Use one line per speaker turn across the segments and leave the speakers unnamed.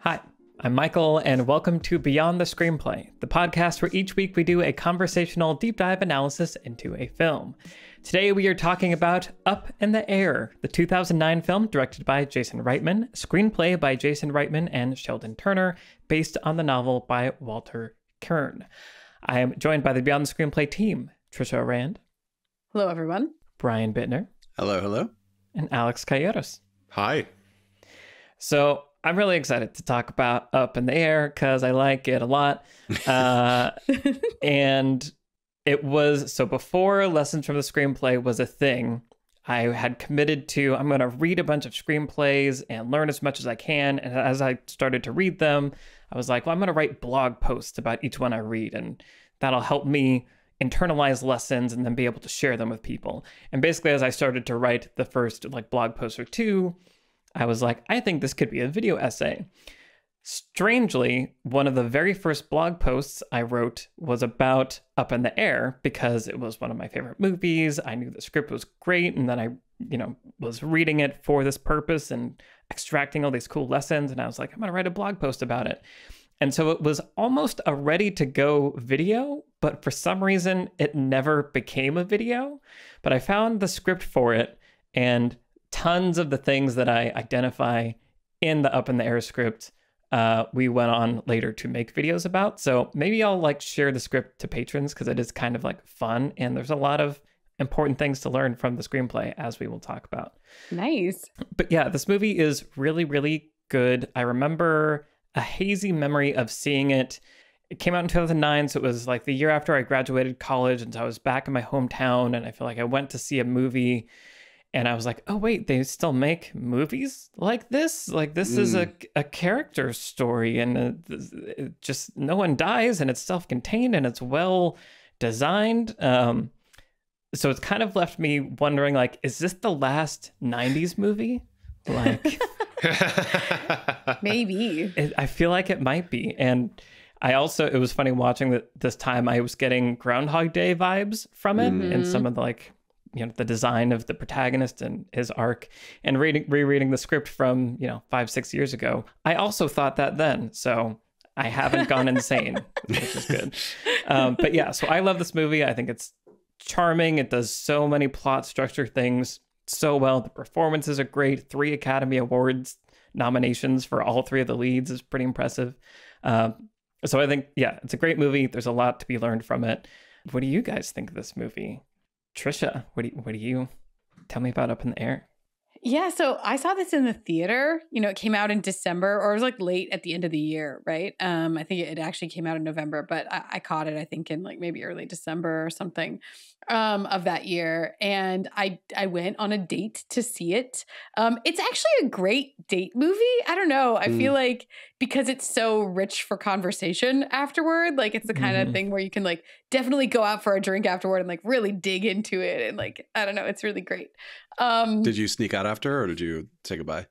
Hi, I'm Michael, and welcome to Beyond the Screenplay, the podcast where each week we do a conversational deep dive analysis into a film. Today we are talking about Up in the Air, the 2009 film directed by Jason Reitman, screenplay by Jason Reitman and Sheldon Turner, based on the novel by Walter Kern. I am joined by the Beyond the Screenplay team, Trisha Rand.
Hello, everyone.
Brian Bittner.
Hello, hello.
And Alex Calleros.
Hi.
So I'm really excited to talk about Up in the Air because I like it a lot. And it was, so before Lessons from the Screenplay was a thing, I had committed to, I'm going to read a bunch of screenplays and learn as much as I can. And as I started to read them, I was like, well, I'm going to write blog posts about each one I read. And that'll help me internalize lessons and then be able to share them with people. And basically, as I started to write the first blog post or two, I was like, I think this could be a video essay. Strangely, one of the very first blog posts I wrote was about Up in the Air because it was one of my favorite movies. I knew the script was great, and then I, was reading it for this purpose and extracting all these cool lessons, and I was like, I'm going to write a blog post about it. And so it was almost a ready-to-go video, but for some reason, it never became a video. But I found the script for it, and tons of the things that I identify in the Up in the Air script, we went on later to make videos about. So maybe I'll share the script to patrons because it is kind of fun. And there's a lot of important things to learn from the screenplay, as we will talk about.
Nice.
But yeah, this movie is really, really good. I remember a hazy memory of seeing it. It came out in 2009, so it was the year after I graduated college. And so I was back in my hometown, and I feel like I went to see a movie. And I was like, oh, wait, they still make movies like this? This is a character story, and it just no one dies, and it's self-contained, and it's well designed. So it's kind of left me wondering, is this the last 90s movie?
Maybe.
I feel like it might be. And I also, it was funny watching that this time, I was getting Groundhog Day vibes from it, and some of the the design of the protagonist and his arc, and rereading the script from, 5-6 years ago. I also thought that then, so I haven't gone insane, which is good. But yeah, so I love this movie. I think it's charming. It does so many plot structure things so well. The performances are great. 3 Academy Awards nominations for all 3 of the leads is pretty impressive. So I think, yeah, it's a great movie. There's a lot to be learned from it. What do you guys think of this movie? Trisha, what do you tell me about Up in the Air?
Yeah, so I saw this in the theater. It came out in December, or it was late at the end of the year, right? I think it actually came out in November, but I caught it, I think, in maybe early December or something of that year. And I went on a date to see it. It's actually a great date movie. I don't know. I feel like because it's so rich for conversation afterward, it's the kind of thing where you can definitely go out for a drink afterward and really dig into it. And I don't know, it's really great.
Did you sneak out after, or did you say goodbye?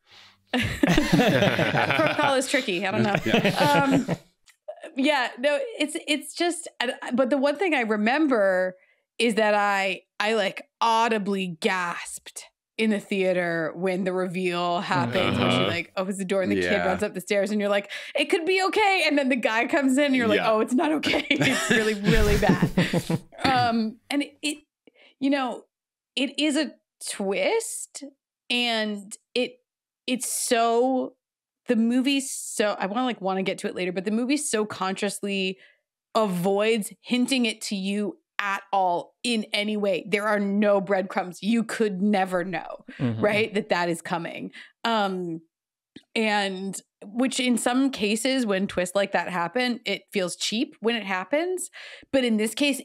Protocol is tricky. I don't know. Yeah, no, it's just, but the one thing I remember is that I audibly gasped in the theater when the reveal happens, where she opens the door and the kid runs up the stairs, and you're like, it could be okay. And then the guy comes in and you're like, oh, it's not okay. It's really, really bad. And it is a twist, and it's so, the movie's so, I want to get to it later, but the movie so consciously avoids hinting it to you at all in any way. There are no breadcrumbs. You could never know, right? That is coming. And which in some cases, when twists like that happen, it feels cheap when it happens. But in this case,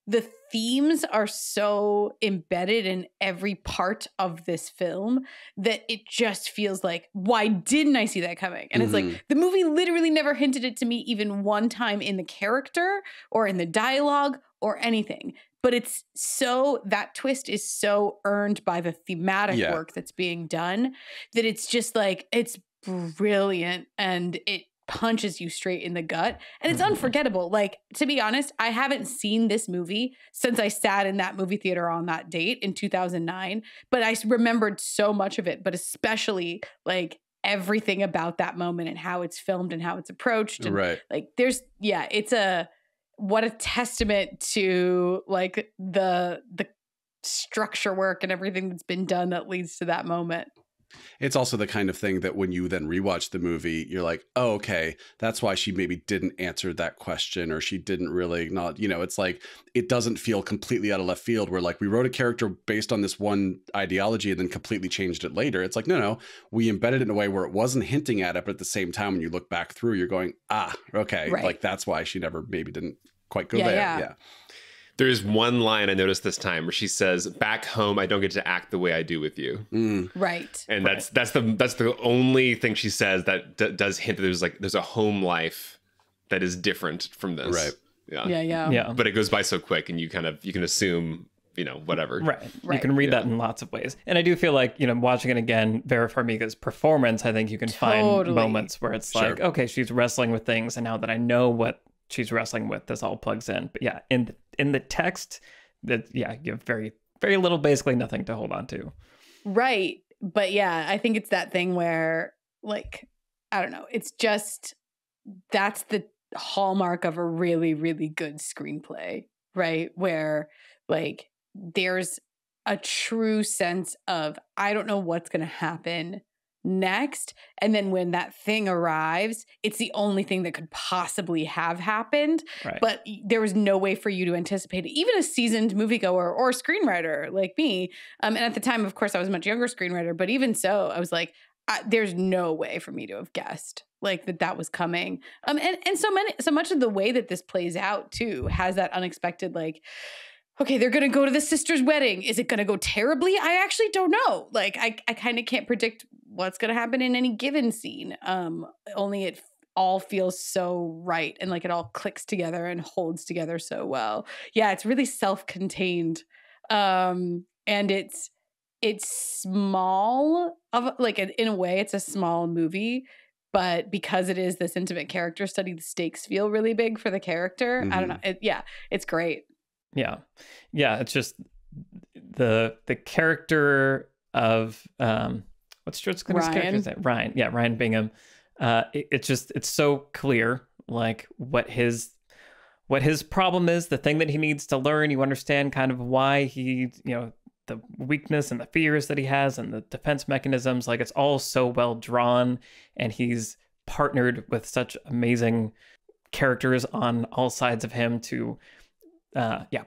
the themes are so embedded in every part of this film that it just feels like, why didn't I see that coming? And it's the movie literally never hinted it to me even one time in the character or in the dialogue or anything. But it's so, that twist is so earned by the thematic work that's being done that it's just it's brilliant, and it punches you straight in the gut, and it's unforgettable. To be honest, I haven't seen this movie since I sat in that movie theater on that date in 2009, but I remembered so much of it, but especially everything about that moment and how it's filmed and how it's approached. And
Right.
like what a testament to like the structure work and everything that's been done that leads to that moment.
It's also the kind of thing that when you then rewatch the movie, you're like, oh, okay, that's why she maybe didn't answer that question, or she didn't really not, it's like, it doesn't feel completely out of left field where like we wrote a character based on this one ideology and then completely changed it later. It's like, no, we embedded it in a way where it wasn't hinting at it, but at the same time, when you look back through, you're going, okay,
right.
Like that's why she never maybe didn't quite go there. Yeah.
There's one line I noticed this time where she says, "Back home, I don't get to act the way I do with you."
Right.
And that's the only thing she says that does hint that there's a home life that is different from this.
Right.
Yeah.
But it goes by so quick, and you can assume, whatever.
Right. You can read that in lots of ways. And I do feel like, watching it again, Vera Farmiga's performance, I think you can find moments where it's like, okay, she's wrestling with things, and now that I know what she's wrestling with, this all plugs in. But yeah, in the text, that you have very, very little, basically nothing to hold on to.
Right. But yeah, I think it's that thing where, like, I don't know, it's just, that's the hallmark of a really, really good screenplay, right? Where like there's a true sense of, I don't know what's going to happen next, and then when that thing arrives, it's the only thing that could possibly have happened, but there was no way for you to anticipate it. Even a seasoned moviegoer or screenwriter like me, and at the time, of course, I was a much younger screenwriter, but even so, I was like, there's no way for me to have guessed like that was coming. And so much of the way that this plays out too has that unexpected, like, okay, they're going to go to the sister's wedding. Is it going to go terribly? I actually don't know. Like, I kind of can't predict what's going to happen in any given scene. Only it all feels so right. And like it all clicks together and holds together so well. Yeah, it's really self-contained. And it's small, in a way, it's a small movie. But because it is this intimate character study, the stakes feel really big for the character. I don't know. It's great.
Yeah. It's just the character of what's Stuart Skinner's character's name? Ryan. Yeah, Ryan Bingham. It's so clear, like what his problem is, the thing that he needs to learn. You understand kind of why he, the weakness and the fears that he has and the defense mechanisms. Like it's all so well drawn, and he's partnered with such amazing characters on all sides of him to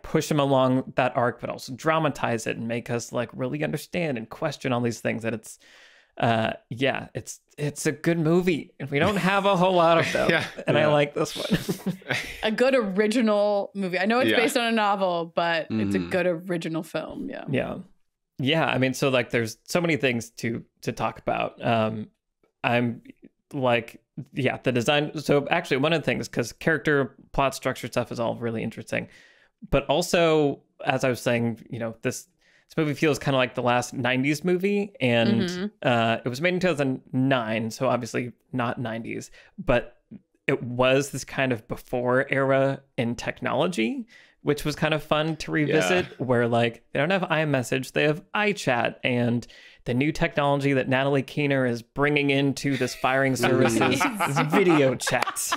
push him along that arc, but also dramatize it and make us like really understand and question all these things. That it's a good movie, and we don't have a whole lot of them. I like this one.
A good original movie. I know it's based on a novel, but it's a good original film.
Yeah. I mean, so like there's so many things to talk about. I'm like, the design. So actually one of the things, because character plot structure stuff is all really interesting, but also, as I was saying, this movie feels kind of like the last 90s movie, and it was made in 2009, so obviously not 90s, but it was this kind of before era in technology, which was kind of fun to revisit, where like they don't have iMessage, they have iChat, and the new technology that Natalie Keener is bringing into this firing services is video chats.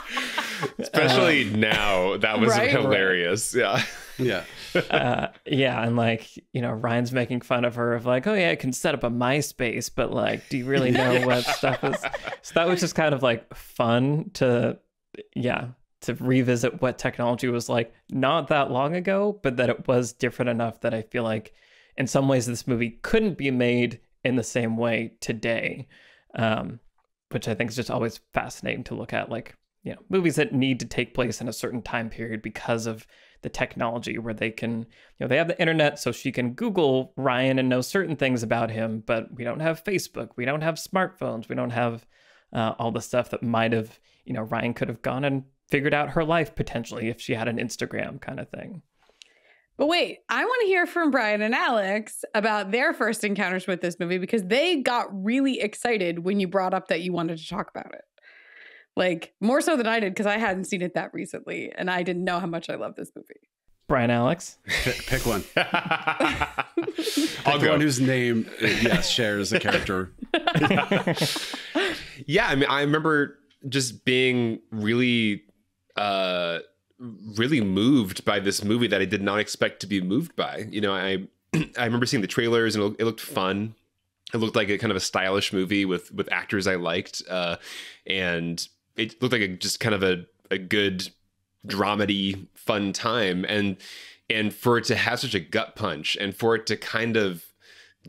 Especially now, that was hilarious.
Yeah, and like, Ryan's making fun of her of like, oh yeah, I can set up a MySpace, but like, do you really know what stuff is? So that was just kind of like fun to revisit what technology was like not that long ago, but that it was different enough that I feel like in some ways this movie couldn't be made in the same way today, which I think is just always fascinating to look at, like, movies that need to take place in a certain time period because of the technology, where they can, they have the internet, so she can Google Ryan and know certain things about him, but we don't have Facebook, we don't have smartphones, we don't have all the stuff that might have, Ryan could have gone and figured out her life potentially if she had an Instagram kind of thing.
But wait, I want to hear from Brian and Alex about their first encounters with this movie, because they got really excited when you brought up that you wanted to talk about it. Like, more so than I did, because I hadn't seen it that recently, and I didn't know how much I love this movie.
Brian, Alex?
Pick one.
I'll
go. One whose name, shares the character.
Yeah, I mean, I remember just being really, really moved by this movie that I did not expect to be moved by. You know, I remember seeing the trailers and it looked fun. It looked like a kind of a stylish movie with actors I liked, and it looked like just kind of a good dramedy, fun time. And for it to have such a gut punch, and for it to kind of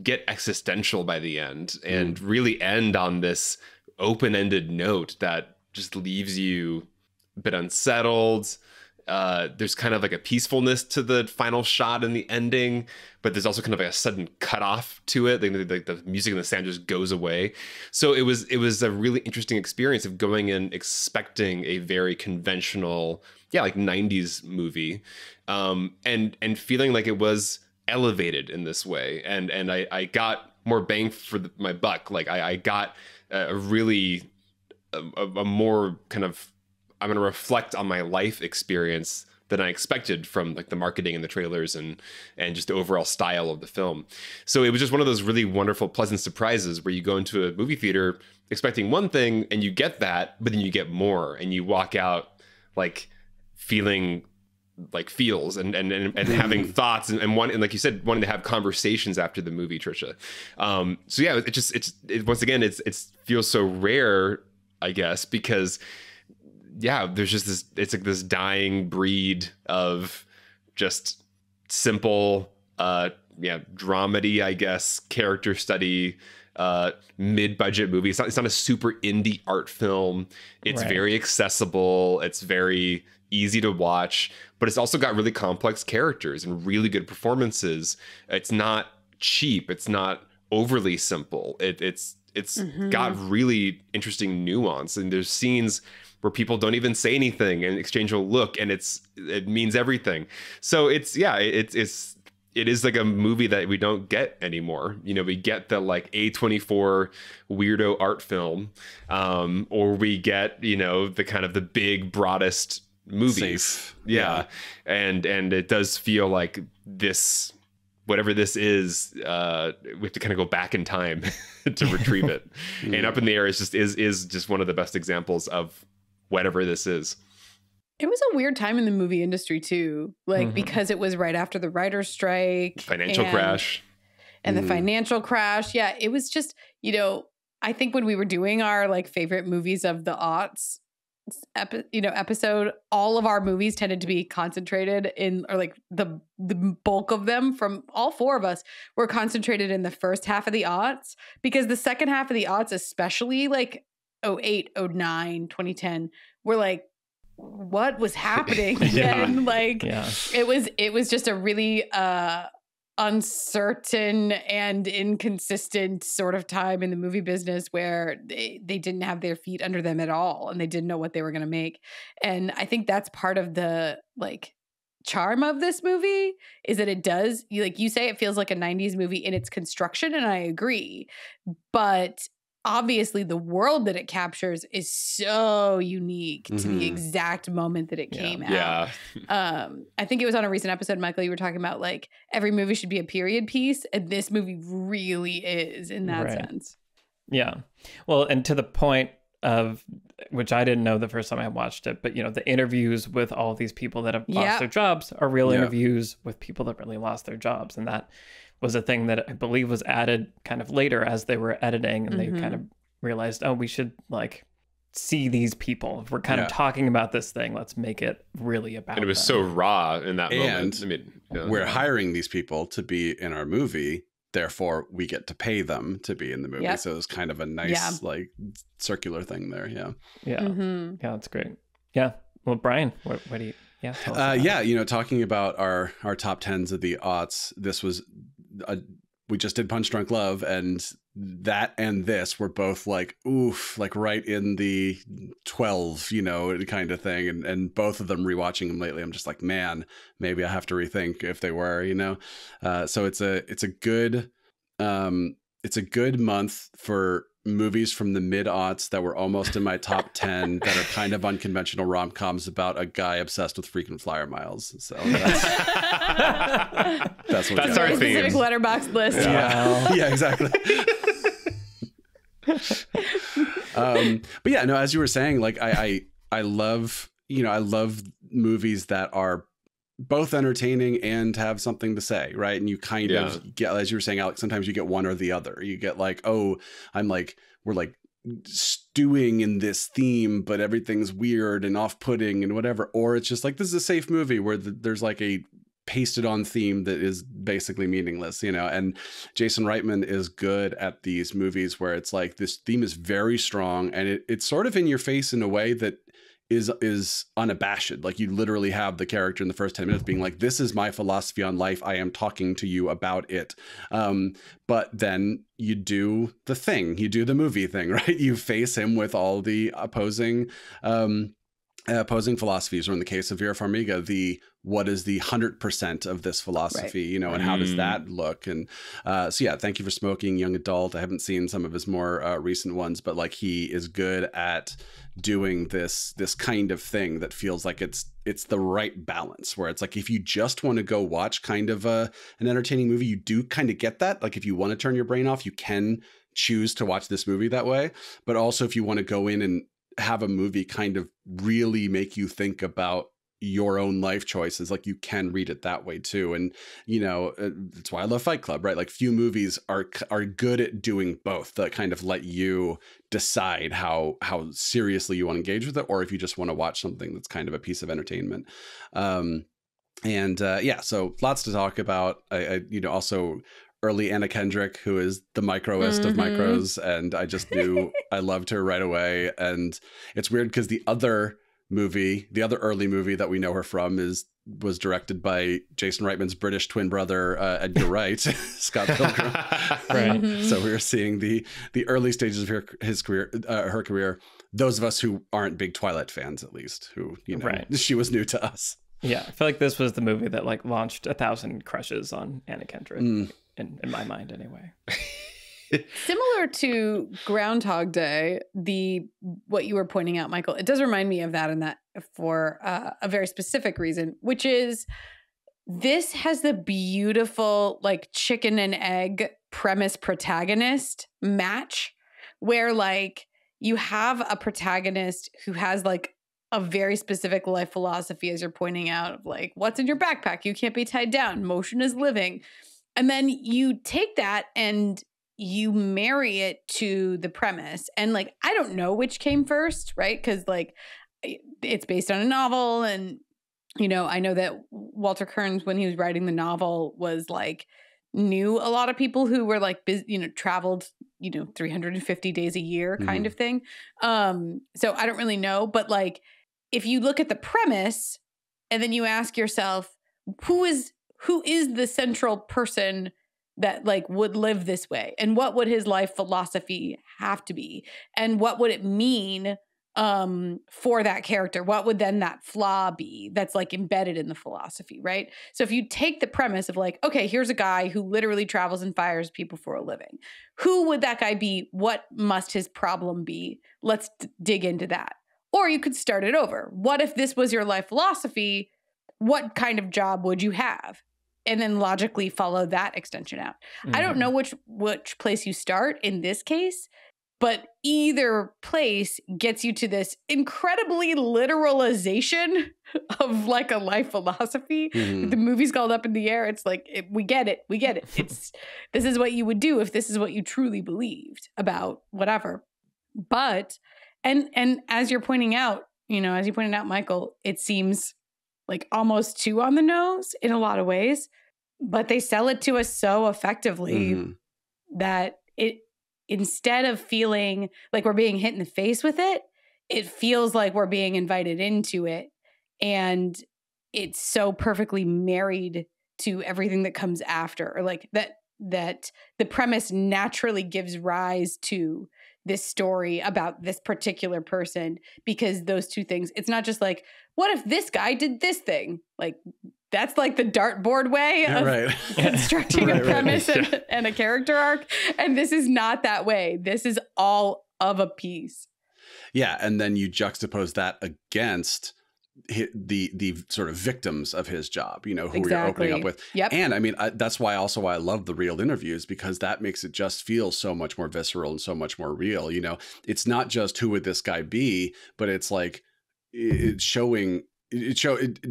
get existential by the end, and really end on this open-ended note that just leaves you a bit unsettled. There's kind of like a peacefulness to the final shot and the ending, but there's also kind of like a sudden cutoff to it. Like the music and the sound just goes away. So it was a really interesting experience of going in expecting a very conventional, like 90s movie, and feeling like it was elevated in this way. And I got more bang for my buck. Like I got a really a more kind of, I'm going to reflect on my life experience than I expected from like the marketing and the trailers and just the overall style of the film. So it was just one of those really wonderful, pleasant surprises where you go into a movie theater expecting one thing and you get that, but then you get more and you walk out like feeling like feels and having thoughts and like you said, wanting to have conversations after the movie, Trisha. So yeah, it once again, it feels so rare, I guess, because there's just it's like this dying breed of just simple, dramedy, I guess, character study, mid-budget movie. It's not a super indie art film. It's very accessible. It's very easy to watch, but it's also got really complex characters and really good performances. It's not cheap. It's not overly simple. It's got really interesting nuance, and there's scenes where people don't even say anything and exchange a look, and it means everything. So it is like a movie that we don't get anymore. You know, we get the like A24 weirdo art film, or we get, you know, the kind of the big, broadest movies.
Safe.
Yeah. And it does feel like this, whatever this is, we have to kind of go back in time to retrieve it. And Up in the Air is just one of the best examples of whatever this is.
It was a weird time in the movie industry too, like because it was right after the writers' strike,
financial crash.
The financial crash. Yeah, it was just, you know, I think when we were doing our like favorite movies of the aughts episode, all of our movies tended to be concentrated in, or like the bulk of them from all four of us were concentrated in the first half of the aughts, because the second half of the aughts, especially like 08, 09, 2010, were like, what was happening? And like, it was just a really uncertain and inconsistent sort of time in the movie business where they didn't have their feet under them at all, and they didn't know what they were going to make. And I think that's part of the like charm of this movie, is that it does, like you say, it feels like a 90s movie in its construction, and I agree, but obviously the world that it captures is so unique to the exact moment that it came out. I think it was on a recent episode, Michael, you were talking about like every movie should be a period piece, and this movie really is in that sense. Yeah.
Well, and to the point of, which I didn't know the first time I watched it, but you know, the interviews with all of these people that have lost their jobs are real interviews with people that really lost their jobs. And that was a thing that I believe was added kind of later as they were editing, and they kind of realized, oh, we should like see these people. If we're kind of talking about this thing, let's make it really about
And it was
them.
so raw in that moment.
And
I mean,
we're hiring these people to be in our movie, therefore we get to pay them to be in the movie. So it was kind of a nice like circular thing there. Yeah,
that's great. Yeah. Well, Brian, what do you tell us
you know, talking about our top 10s of the aughts, this was we just did Punch Drunk Love, and that and this were both like, oof, like right in the 12, you know, kind of thing. And both of them, rewatching them lately, I'm just like, man, maybe I have to rethink if they were, you know. So it's a good month for movies from the mid-aughts that were almost in my top 10 that are kind of unconventional rom-coms about a guy obsessed with frequent flyer miles. So that's
our theme.
Specific letterbox list.
Yeah, exactly. But yeah, no, as you were saying, like I love, I love movies that are both entertaining and have something to say, right? And you kind of get, as you were saying, Alex, sometimes you get one or the other. You get like, oh, we're like stewing in this theme, but everything's weird and off-putting and whatever. Or it's just like, this is a safe movie where there's like a pasted on theme that is basically meaningless, and Jason Reitman is good at these movies where it's like this theme is very strong and it's sort of in your face in a way that is unabashed. Like you literally have the character in the first 10 minutes being like, this is my philosophy on life. I am talking to you about it. But then you do the thing, you do the movie thing, right? You face him with all the opposing philosophies, or in the case of Vera Farmiga, what is the 100% of this philosophy,
right.
And how does that look? And so yeah, thank you for smoking, young adult. I haven't seen some of his more recent ones, but like he is good at doing this kind of thing that feels like it's the right balance, where it's like, if you just want to go watch kind of an entertaining movie, you do kind of get that. Like if you want to turn your brain off, you can choose to watch this movie that way. But also if you want to go in and have a movie kind of really make you think about your own life choices, like you can read it that way too. And that's why I love Fight Club, right? Like few movies are good at doing both, that kind of let you decide how seriously you want to engage with it, or if you just want to watch something that's kind of a piece of entertainment. So lots to talk about. I also early Anna Kendrick, who is the microest of micros, and I just knew I loved her right away. And it's weird because the other early movie that we know her from was directed by Jason Reitman's British twin brother, Edgar Wright, Scott Pilgrim.
Right.
So we were seeing the early stages of her career. Those of us who aren't big Twilight fans, at least, who
right.
She was new to us.
Yeah, I feel like this was the movie that like launched 1,000 crushes on Anna Kendrick, in my mind anyway.
Similar to Groundhog Day, what you were pointing out, Michael, it does remind me of that for a very specific reason, which is this has the beautiful like chicken and egg premise protagonist match, where like you have a protagonist who has like a very specific life philosophy, as you're pointing out, of like, what's in your backpack? You can't be tied down. Motion is living. And then you take that and you marry it to the premise. And like, I don't know which came first, right? Because like it's based on a novel. And, I know that Walter Kearns, when he was writing the novel, was like, knew a lot of people who were like, traveled, 350 days a year kind of thing. So I don't really know. But like, if you look at the premise and then you ask yourself, who is the central person that like would live this way, and what would his life philosophy have to be, and what would it mean for that character? What would then that flaw be that's like embedded in the philosophy, right? So if you take the premise of like, okay, here's a guy who literally travels and fires people for a living. Who would that guy be? What must his problem be? Let's dig into that. Or you could start it over. What if this was your life philosophy? What kind of job would you have? And then logically follow that extension out. I don't know which place you start in this case, but either place gets you to this incredibly literalization of like a life philosophy. The movie's called Up in the Air. It's like, we get it. This is what you would do if this is what you truly believed about whatever. But, and as you're pointing out, as you pointed out, Michael, it seems like almost too on the nose in a lot of ways, but they sell it to us so effectively that it, instead of feeling like we're being hit in the face with it, it feels like we're being invited into it. And it's so perfectly married to everything that comes after, or like that the premise naturally gives rise to this story about this particular person, because those two things, it's not just like, what if this guy did this thing? Like, that's like the dartboard way of constructing a premise and a character arc. And this is not that way. This is all of a piece.
Yeah. And then you juxtapose that against the sort of victims of his job, you know, who
Exactly.
you're opening up with.
Yep.
And I mean, that's why I love the real interviews, because that makes it just feel so much more visceral and so much more real. You know, it's not just who would this guy be, but it's like it's showing it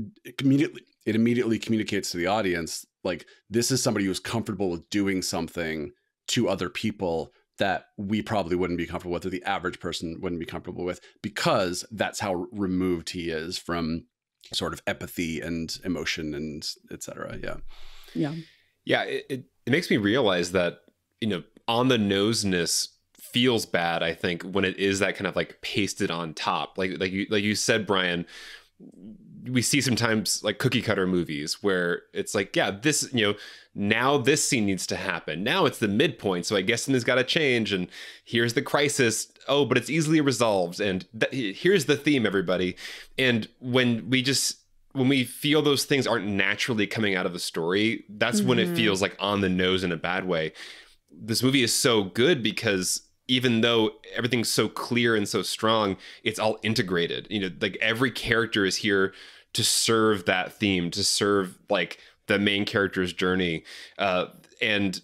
immediately communicates to the audience, like, this is somebody who's comfortable with doing something to other people that we probably wouldn't be comfortable with, or the average person wouldn't be comfortable with, because that's how removed he is from sort of empathy and emotion and et cetera.
Yeah. It makes me realize that, you know, on the noseness feels bad, I think, when it is that kind of like pasted on top. Like you said, Brian, we see sometimes like cookie cutter movies where it's like, yeah, this, you know, now this scene needs to happen. Now it's the midpoint, so I guess something's got to change. And here's the crisis. Oh, but it's easily resolved. And here's the theme, everybody. And when we feel those things aren't naturally coming out of the story, that's when it feels like on the nose in a bad way. This movie is so good because even though everything's so clear and so strong, it's all integrated. You know, like every character is here to serve that theme, to serve like the main character's journey. And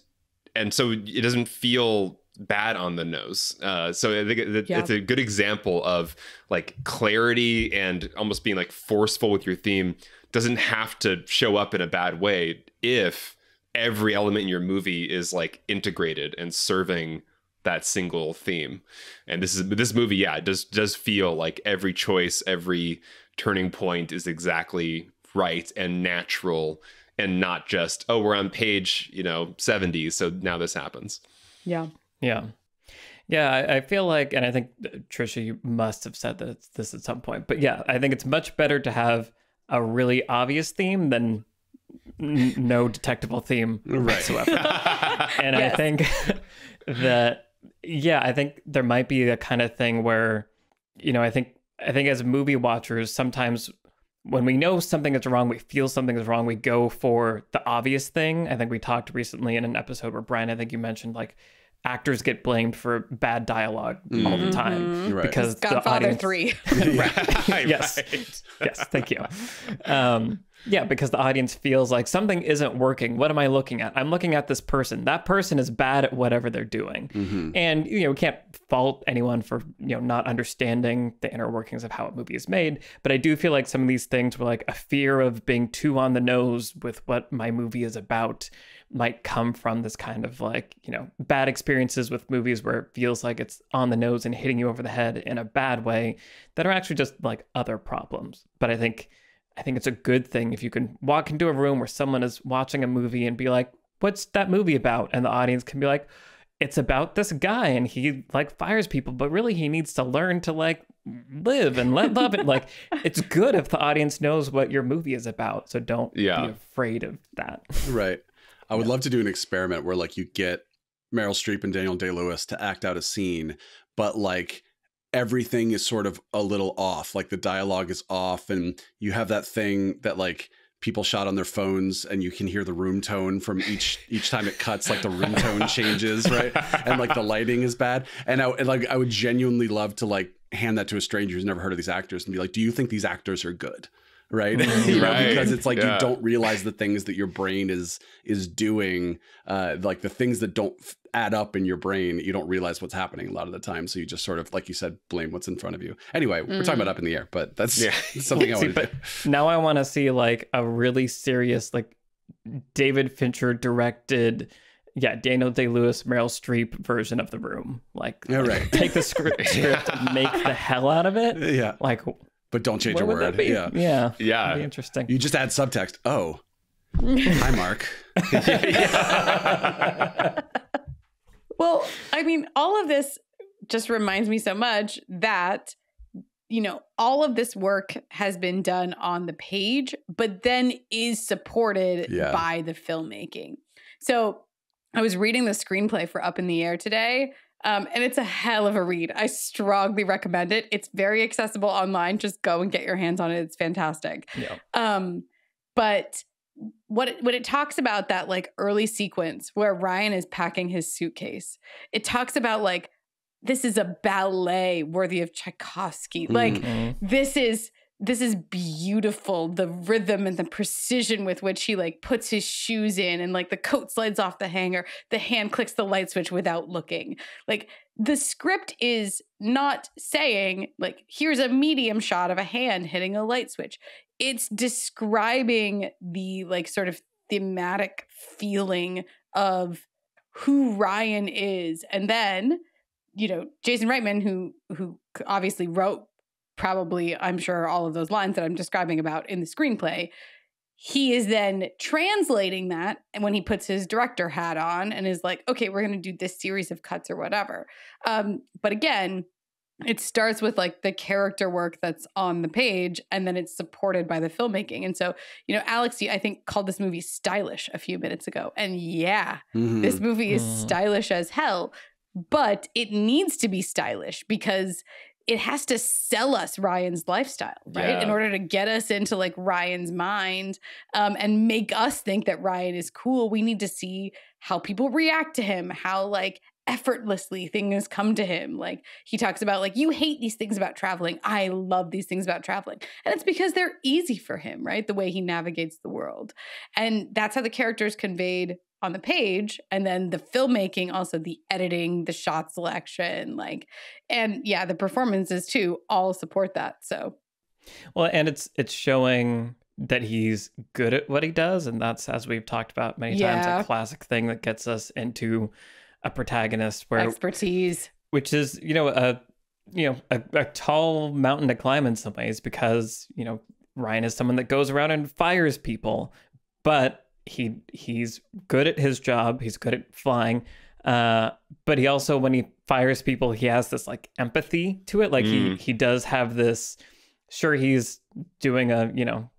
so it doesn't feel bad on the nose. So I think it's a good example of like clarity and almost being like forceful with your theme doesn't have to show up in a bad way if every element in your movie is like integrated and serving that single theme. And this movie, yeah, it does feel like every choice, every turning point is exactly right and natural, and not just, oh, we're on page, 70, so now this happens.
Yeah.
I feel like, and I think Trisha, you must have said this at some point, but yeah, I think it's much better to have a really obvious theme than no detectable theme whatsoever. And yes. I think that, I think there might be a kind of thing where, I think as movie watchers, sometimes when we know something is wrong, we feel something is wrong, we go for the obvious thing. I think we talked recently in an episode where, Brian, I think you mentioned like actors get blamed for bad dialogue all the time because
Godfather
the audience...
3.
Yes. Yes. Thank you. Because the audience feels like something isn't working. What am I looking at? I'm looking at this person. That person is bad at whatever they're doing. And, we can't fault anyone for, not understanding the inner workings of how a movie is made. But I do feel like some of these things were like a fear of being too on the nose with what my movie is about might come from this kind of like, bad experiences with movies where it feels like it's on the nose and hitting you over the head in a bad way that are actually just like other problems. But I think it's a good thing if you can walk into a room where someone is watching a movie and be like, what's that movie about? And the audience can be like, it's about this guy and he like fires people, but really he needs to learn to like live and love it. Like, it's good if the audience knows what your movie is about. So don't be afraid of that.
Right. I would love to do an experiment where like you get Meryl Streep and Daniel Day-Lewis to act out a scene, but like everything is sort of a little off. Like the dialogue is off, and you have that thing that like people shot on their phones, and you can hear the room tone from each time it cuts, like the room tone changes, right? And like the lighting is bad. And I would genuinely love to like hand that to a stranger who's never heard of these actors and be like, do you think these actors are good? Right. Because it's like you don't realize the things that your brain is doing, like the things that don't add up in your brain. You don't realize what's happening a lot of the time. So you just sort of, like you said, blame what's in front of you. Anyway, we're talking about Up in the Air, but that's something I want to do.
Now I want to see like a really serious, like David Fincher directed, Daniel Day-Lewis, Meryl Streep version of The Room. Like, take the script, make the hell out of it.
Yeah.
Like,
but don't change a word.
Yeah. That'd be interesting.
You just add subtext. Oh, hi, Mark.
Well, I mean, all of this just reminds me so much that, all of this work has been done on the page, but then is supported by the filmmaking. So I was reading the screenplay for Up in the Air today. And it's a hell of a read. I strongly recommend it. It's very accessible online. Just go and get your hands on it. It's fantastic. Yeah. But when it talks about that like early sequence where Ryan is packing his suitcase, it talks about like, this is a ballet worthy of Tchaikovsky. Like this is this is beautiful. The rhythm and the precision with which he like puts his shoes in, and like the coat slides off the hanger, the hand clicks the light switch without looking. Like the script is not saying like, here's a medium shot of a hand hitting a light switch. It's describing the like sort of thematic feeling of who Ryan is. And then, you know, Jason Reitman, who obviously wrote probably, I'm sure, all of those lines that I'm describing about in the screenplay, he is then translating that, and when he puts his director hat on and is like, okay, we're going to do this series of cuts or whatever. But again, it starts with like the character work that's on the page, and then it's supported by the filmmaking. And so, you know, Alex, I think called this movie stylish a few minutes ago. And yeah, this movie is stylish as hell, but it needs to be stylish because it has to sell us Ryan's lifestyle, right?
Yeah.
In order to get us into like Ryan's mind, and make us think that Ryan is cool, we need to see how people react to him, how like effortlessly things come to him. Like he talks about like, you hate these things about traveling. I love these things about traveling. And it's because they're easy for him, right? The way he navigates the world. And that's how the character is conveyed on the page. And then the filmmaking, also the editing, the shot selection, like, and yeah, the performances too, all support that. So,
well, and it's showing that he's good at what he does. And that's, as we've talked about many times, a classic thing that gets us into a protagonist where
expertise,
which is, a tall mountain to climb in some ways, because, you know, Ryan is someone that goes around and fires people, but he's good at his job. He's good at flying. But he also, when he fires people, he has this like empathy to it. Like he does have this, sure, he's doing a, you know,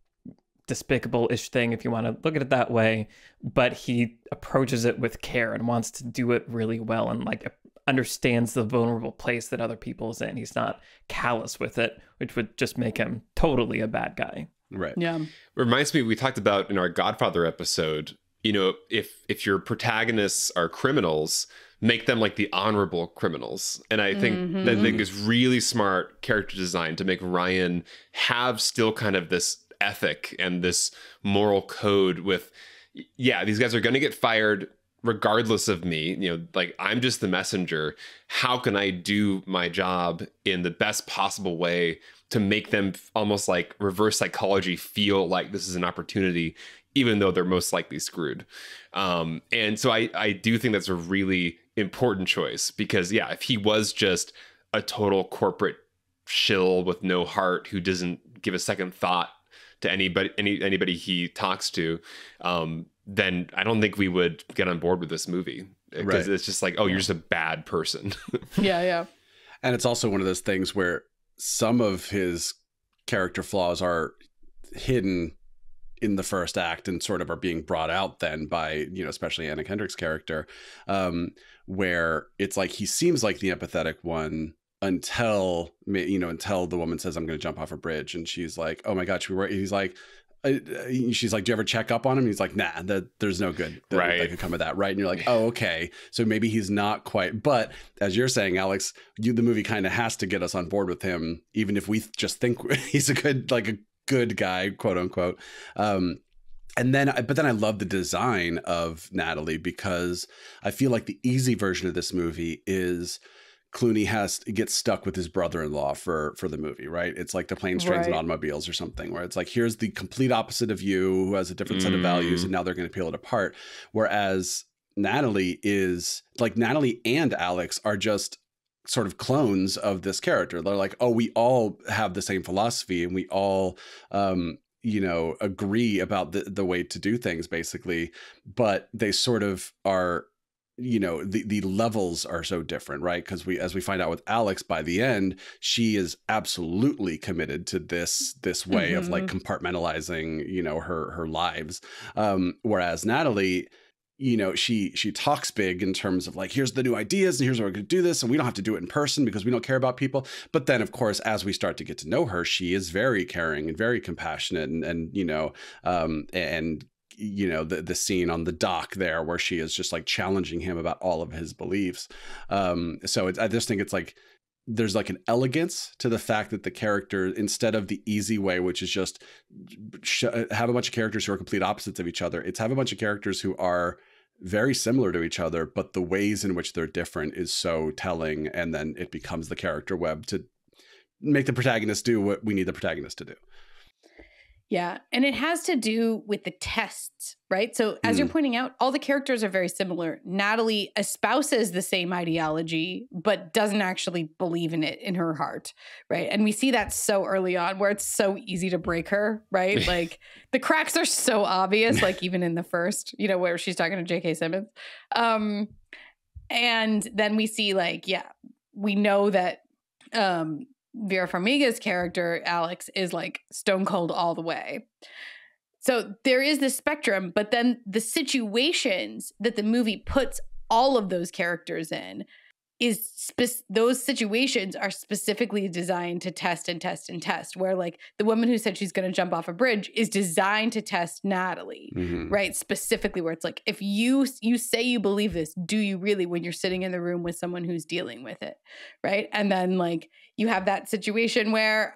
despicable-ish thing if you want to look at it that way, but he approaches it with care and wants to do it really well, and like understands the vulnerable place that other people's in. He's not callous with it, which would just make him totally a bad guy.
Right.
Yeah.
Reminds me, we talked about in our Godfather episode, you know, if your protagonists are criminals, make them like the honorable criminals. And I think that thing is really smart character design to make Ryan have still kind of this ethic and this moral code with, yeah, these guys are going to get fired regardless of me. You know, like, I'm just the messenger. How can I do my job in the best possible way to make them almost like reverse psychology feel like this is an opportunity, even though they're most likely screwed. And so I do think that's a really important choice, because yeah, if he was just a total corporate shill with no heart who doesn't give a second thought to anybody he talks to, then I don't think we would get on board with this movie, because it's just like, oh, you're just a bad person.
Yeah.
And it's also one of those things where some of his character flaws are hidden in the first act and sort of are being brought out then by, you know, especially Anna Kendrick's character, where it's like he seems like the empathetic one until the woman says, I'm going to jump off a bridge, and she's like, oh my God, he's like, she's like, do you ever check up on him? He's like, nah, there's no good that could come of that, right? And you're like, oh, okay, so maybe he's not quite. But as you're saying, Alex, the movie kind of has to get us on board with him, even if we just think he's a good guy, quote unquote. But then I love the design of Natalie, because I feel like the easy version of this movie is Clooney gets stuck with his brother-in-law for the movie, right? It's like the Planes, Trains, and Automobiles or something, where it's like, here's the complete opposite of you, who has a different set of values, and now they're going to peel it apart. Whereas Natalie and Alex are just sort of clones of this character. They're like, oh, we all have the same philosophy, and we all agree about the way to do things, basically, but they sort of are, you know, the levels are so different, right? Because as we find out with Alex, by the end, she is absolutely committed to this way of like compartmentalizing, you know, her lives. Whereas Natalie, you know, she talks big in terms of like, here's the new ideas, and here's how we're going to do this, and we don't have to do it in person because we don't care about people. But then, of course, as we start to get to know her, she is very caring and very compassionate, and you know, and you know, the scene on the dock there where she is just like challenging him about all of his beliefs. So I just think it's like there's like an elegance to the fact that the character, instead of the easy way, which is just have a bunch of characters who are complete opposites of each other, it's have a bunch of characters who are very similar to each other, but the ways in which they're different is so telling. And then it becomes the character web to make the protagonist do what we need the protagonist to do.
Yeah. And it has to do with the tests, right? So as you're pointing out, all the characters are very similar. Natalie espouses the same ideology, but doesn't actually believe in it in her heart, right? And we see that so early on where it's so easy to break her, right? Like the cracks are so obvious, like even in the first, you know, where she's talking to J.K. Simmons. And then we see like, yeah, we know that Vera Farmiga's character, Alex, is like stone cold all the way. So there is this spectrum, but then the situations that the movie puts all of those characters in is those situations are specifically designed to test and test and test, where like the woman who said she's going to jump off a bridge is designed to test Natalie, right? Specifically where it's like, if you say you believe this, do you really, when you're sitting in the room with someone who's dealing with it, right? And then like you have that situation where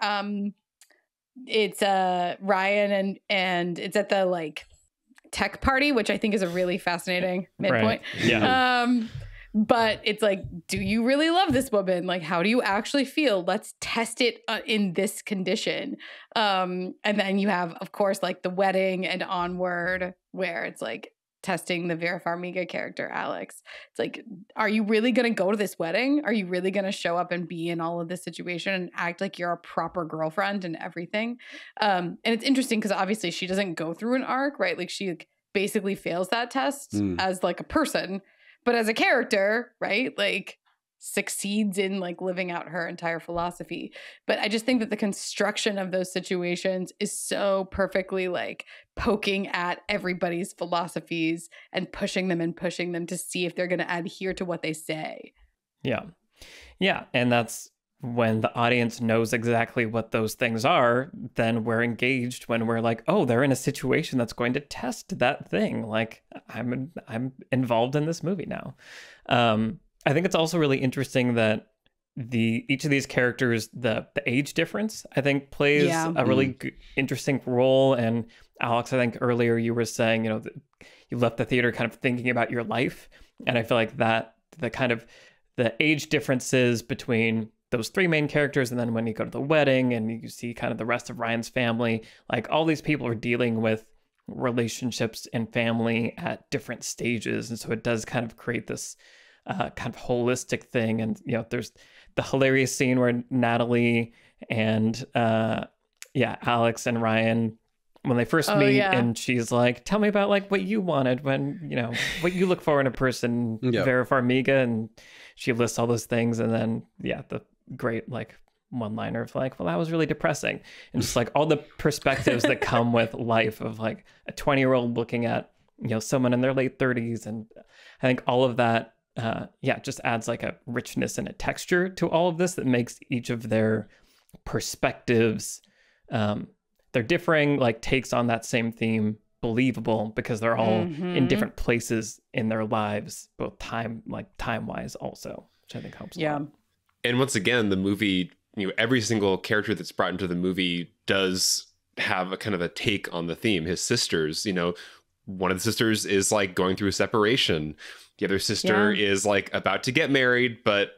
it's Ryan and it's at the like tech party, which I think is a really fascinating midpoint.
Right. Yeah.
But it's like, do you really love this woman? Like, how do you actually feel? Let's test it in this condition. And then you have, of course, like the wedding and onward, where it's like testing the Vera Farmiga character, Alex. It's like, are you really going to go to this wedding? Are you really going to show up and be in all of this situation and act like you're a proper girlfriend and everything? And it's interesting because obviously she doesn't go through an arc, right? Like she basically fails that test as like a person. But as a character, right, like succeeds in like living out her entire philosophy. But I just think that the construction of those situations is so perfectly like poking at everybody's philosophies and pushing them to see if they're going to adhere to what they say.
Yeah. Yeah. And that's when the audience knows exactly what those things are, then we're engaged when we're like, oh, they're in a situation that's going to test that thing. Like I'm involved in this movie now. I think it's also really interesting that each of these characters, the age difference, I think plays a really interesting role. And Alex, I think earlier you were saying, you know, you left the theater kind of thinking about your life. And I feel like that the age differences between those three main characters, and then when you go to the wedding and you see kind of the rest of Ryan's family, like all these people are dealing with relationships and family at different stages. And so it does kind of create this kind of holistic thing. And, you know, there's the hilarious scene where Natalie and Alex and Ryan, when they first meet, and she's like, tell me about like what you wanted when, you know, what you look for in a person, Vera Farmiga, and she lists all those things. And then, the great like one-liner of like, well, that was really depressing. And just like all the perspectives that come with life of like a 20-year-old looking at, you know, someone in their late 30s. And I think all of that, just adds like a richness and a texture to all of this that makes each of their perspectives, they're differing like takes on that same theme believable, because they're all in different places in their lives, both time-wise also, which I think helps a lot.
And once again, the movie, you know, every single character that's brought into the movie does have a kind of a take on the theme. His sisters, you know, one of the sisters is like going through a separation. The other sister is like about to get married, but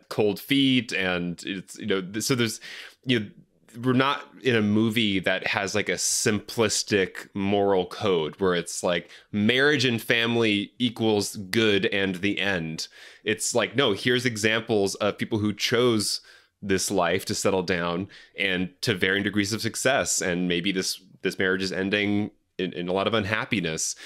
cold feet. And it's, you know, so there's, you know, we're not in a movie that has like a simplistic moral code where it's like marriage and family equals good and the end. It's like, no, here's examples of people who chose this life to settle down and to varying degrees of success. And maybe this marriage is ending in a lot of unhappiness.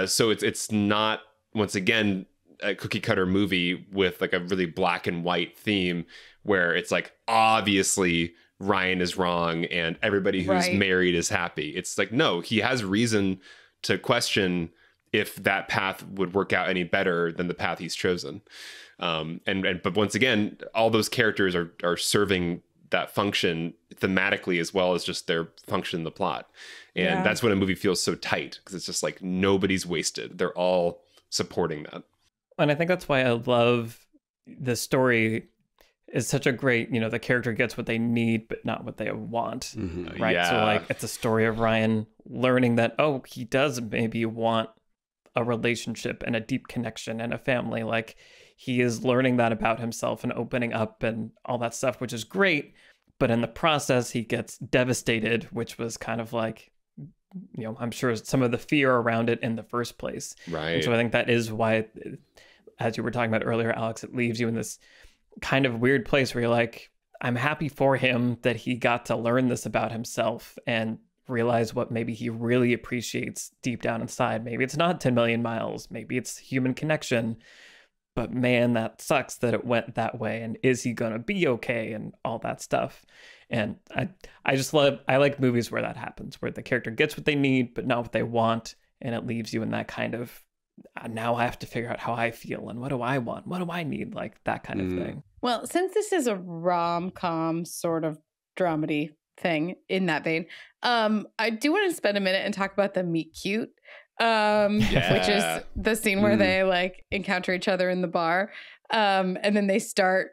So it's not, once again, a cookie cutter movie with like a really black and white theme where it's like, obviously Ryan is wrong and everybody who's married is happy. It's like, no, he has reason to question if that path would work out any better than the path he's chosen. But once again, all those characters are serving that function thematically as well as just their function in the plot. And that's when a movie feels so tight, because it's just like nobody's wasted. They're all supporting that.
And I think that's why I love the story is such a great, the character gets what they need, but not what they want.
Mm-hmm.
Right.
Yeah.
So like, it's a story of Ryan learning that, oh, he does maybe want a relationship and a deep connection and a family. Like, he is learning that about himself and opening up and all that stuff, which is great. But in the process, he gets devastated, which was kind of like, I'm sure some of the fear around it in the first place.
Right.
And so I think that is why, as you were talking about earlier, Alex, it leaves you in this kind of weird place where you're like, I'm happy for him that he got to learn this about himself and realize what maybe he really appreciates deep down inside. Maybe it's not 10 million miles. Maybe it's human connection. But man, that sucks that it went that way. And is he going to be okay? And all that stuff. And I like movies where that happens, where the character gets what they need, but not what they want. And it leaves you in that kind of, now I have to figure out how I feel and what do I want? What do I need? Like that kind of thing.
Well, since this is a rom-com sort of dramedy thing in that vein, I do want to spend a minute and talk about the meet cute, which is the scene where they like encounter each other in the bar, and then they start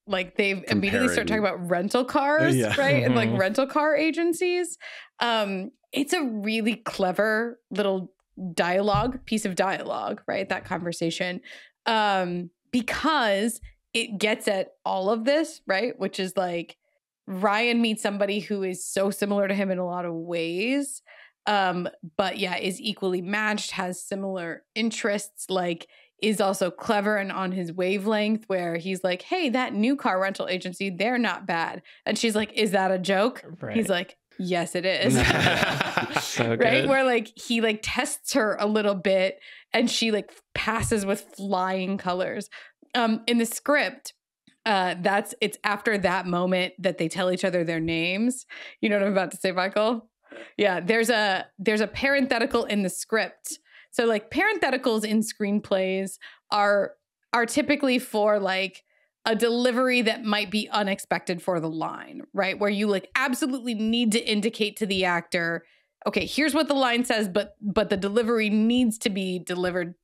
like immediately start talking about rental cars, right? And like rental car agencies. It's a really clever little piece of dialogue, right? That conversation, because it gets at all of this, right? Which is like Ryan meets somebody who is so similar to him in a lot of ways, but yeah, is equally matched, has similar interests, like is also clever and on his wavelength, where he's like, hey, that new car rental agency, they're not bad. And she's like, is that a joke? Right. He's like, yes, it is.
So good.
Right? Where like he like tests her a little bit and she like passes with flying colors. In the script, it's after that moment that they tell each other their names. You know what I'm about to say, Michael? Yeah, there's a parenthetical in the script. So like parentheticals in screenplays are typically for like a delivery that might be unexpected for the line, right? Where you like absolutely need to indicate to the actor, okay, here's what the line says, but the delivery needs to be delivered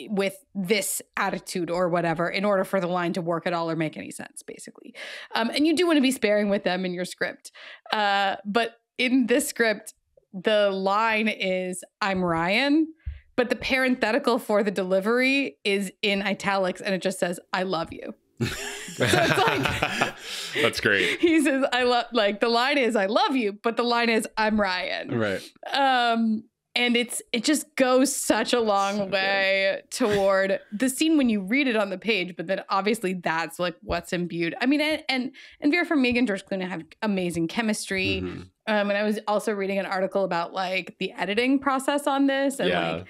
with this attitude or whatever in order for the line to work at all or make any sense, basically. And you do want to be sparing with them in your script. But in this script, the line is, I'm Ryan, but the parenthetical for the delivery is in italics and it just says, I love you. So it's like,
that's great.
He says, the line is, I love you, but the line is, I'm Ryan.
Right.
And it just goes such a long way toward the scene when you read it on the page, but then obviously that's like what's imbued. I mean, and Vera Farmiga and George Clooney have amazing chemistry. Mm-hmm. And I was also reading an article about like the editing process on this and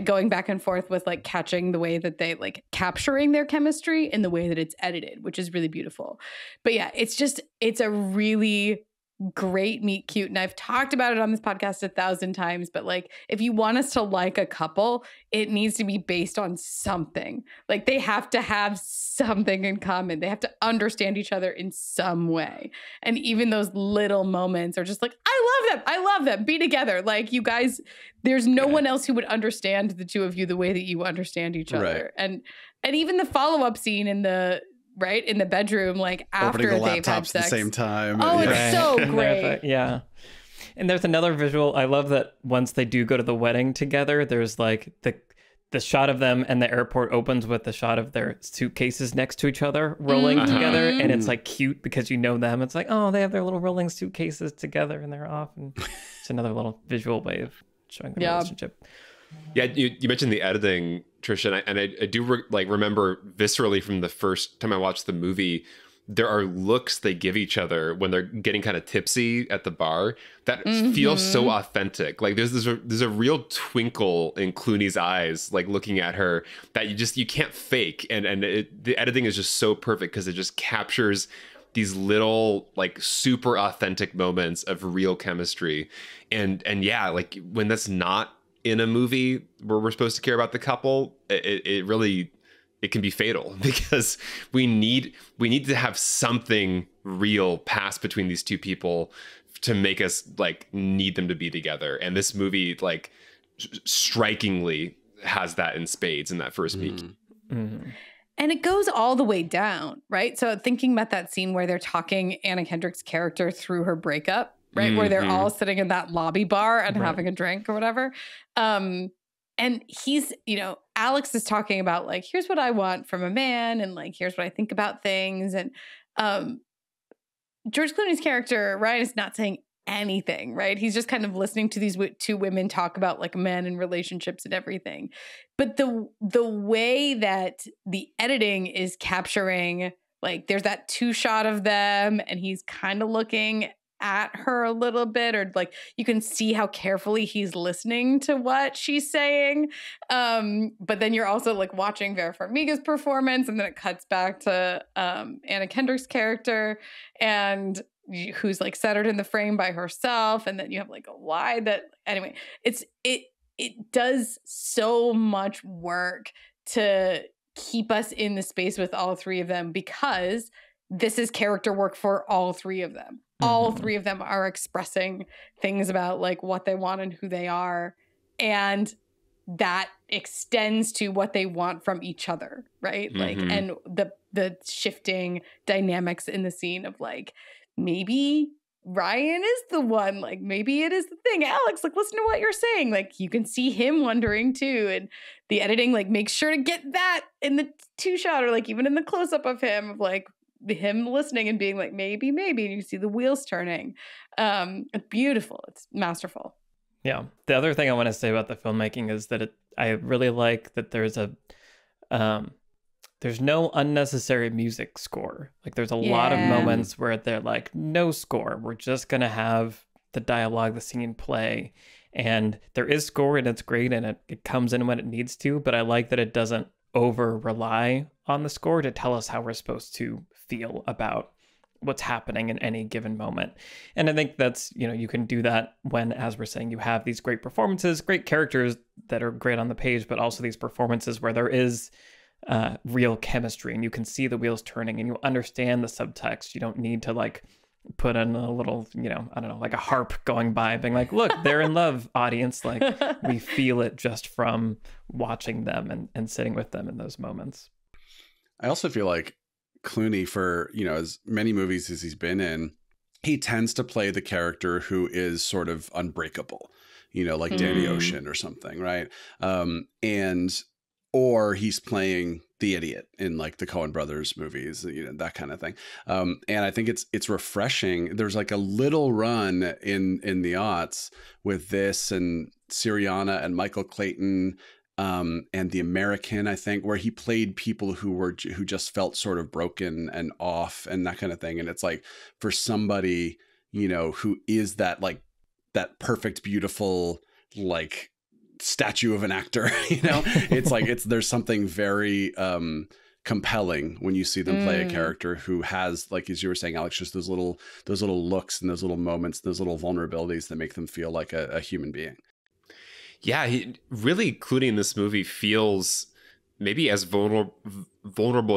going back and forth with like catching the way that they like capturing their chemistry in the way that it's edited, which is really beautiful. But yeah, it's a really great meet cute, and I've talked about it on this podcast 1,000 times, but like if you want us to like a couple, it needs to be based on something. Like they have to have something in common. They have to understand each other in some way. And even those little moments are just like, I love them, be together. Like you guys, there's no one else who would understand the two of you the way that you understand each other. Right. And even the follow-up scene in the bedroom, like after
opening the
they've had
laptops
sex
at the same time.
Oh, it's so great.
Yeah. And there's another visual. I love that once they do go to the wedding together, there's like the shot of them and the airport opens with the shot of their suitcases next to each other rolling together. And it's like cute because you know them. It's like, oh, they have their little rolling suitcases together and they're off. And it's another little visual way of showing the relationship.
Yeah, you mentioned the editing, Trisha, and I do remember viscerally from the first time I watched the movie, there are looks they give each other when they're getting kind of tipsy at the bar that feels so authentic. Like there's a real twinkle in Clooney's eyes, like looking at her, that you can't fake, and the editing is just so perfect because it just captures these little like super authentic moments of real chemistry, and yeah, like when that's not in a movie where we're supposed to care about the couple, it really can be fatal, because we need to have something real pass between these two people to make us like need them to be together. And this movie like strikingly has that in spades in that first week.
And And it goes all the way down, right? So thinking about that scene where they're talking Anna Kendrick's character through her breakup, right? Where they're all sitting in that lobby bar and having a drink or whatever. And he's, Alex is talking about like, here's what I want from a man, and like, here's what I think about things. And George Clooney's character, Ryan, is not saying anything, right? He's just kind of listening to these two women talk about like men and relationships and everything. But the way that the editing is capturing, like there's that 2-shot of them and he's kind of looking at her a little bit, or like you can see how carefully he's listening to what she's saying. But then you're also like watching Vera Farmiga's performance, and then it cuts back to Anna Kendrick's character, and who's like centered in the frame by herself, and then you have like a wide that anyway, it does so much work to keep us in the space with all three of them, because this is character work for all three of them. All three of them are expressing things about like what they want and who they are, and that extends to what they want from each other, right? Like, and the shifting dynamics in the scene of like, maybe Ryan is the one, like maybe it is the thing. Alex, like listen to what you're saying. Like you can see him wondering too, and the editing like makes sure to get that in the 2-shot, or like even in the close-up of him, of like him listening and being like maybe, and you see the wheels turning. It's beautiful. It's masterful.
Yeah. The other thing I want to say about the filmmaking is that I really like that there's no unnecessary music score. Like there's a lot of moments where they're like, no score. We're just going to have the dialogue, the scene play. And there is score and it's great, and it comes in when it needs to. But I like that it doesn't over rely on the score to tell us how we're supposed to feel about what's happening in any given moment. And I think that's, you can do that when, as we're saying, you have these great performances, great characters that are great on the page, but also these performances where there is real chemistry, and you can see the wheels turning and you understand the subtext. You don't need to like put in a little, I don't know, like a harp going by being like, look, they're in love, audience. Like we feel it just from watching them and sitting with them in those moments.
I also feel like Clooney, for, as many movies as he's been in, he tends to play the character who is sort of unbreakable, like Danny Ocean or something, right? Or he's playing the idiot in like the Coen Brothers movies, that kind of thing. And I think it's refreshing. There's like a little run in the aughts with this and Syriana and Michael Clayton, and The American, I think, where he played people who just felt sort of broken and off and that kind of thing. And it's like, for somebody, who is that like that perfect, beautiful, like statue of an actor, it's like there's something very compelling when you see them play a character who has, like as you were saying, Alex, just those little looks and those little moments, those little vulnerabilities that make them feel like a human being.
Yeah, he really, Clooney in this movie feels maybe as vulnerable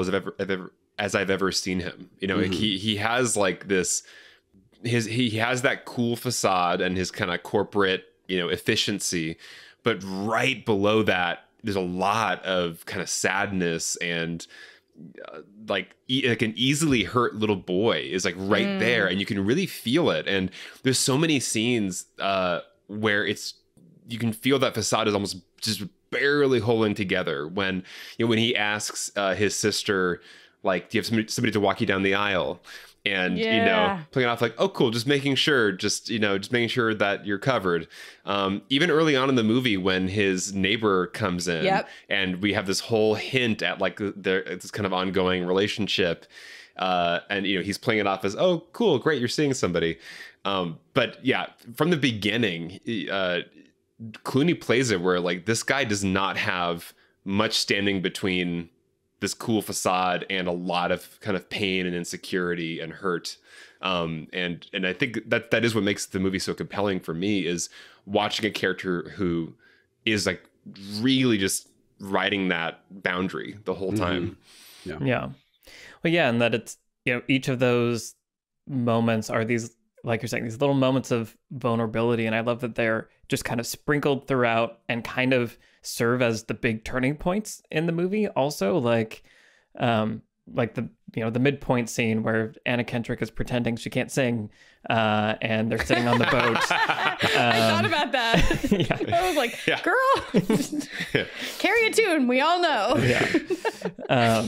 as I've ever seen him. Like he has like this, he has that cool facade and his kind of corporate, efficiency, but right below that, there's a lot of kind of sadness, and like an easily hurt little boy is like right there, and you can really feel it. And there's so many scenes where you can feel that facade is almost just barely holding together when he asks his sister, like, do you have somebody to walk you down the aisle? And, playing off like, oh, cool. Just making sure that you're covered. Even early on in the movie, when his neighbor comes in and we have this whole hint at like this kind of ongoing relationship. And, he's playing it off as, oh, cool, great, you're seeing somebody. But yeah, from the beginning, Clooney plays it where like this guy does not have much standing between this cool facade and a lot of kind of pain and insecurity and hurt. And I think that is what makes the movie so compelling for me, is watching a character who is like really just riding that boundary the whole time.
Yeah. Well, yeah. And that it's, each of those moments are these, like you're saying, these little moments of vulnerability. And I love that they're just kind of sprinkled throughout and kind of serve as the big turning points in the movie also. Like like the midpoint scene where Anna Kendrick is pretending she can't sing, and they're sitting on the boat.
I thought about that. Yeah. I was like, girl, carry a tune. We all know.
Yeah.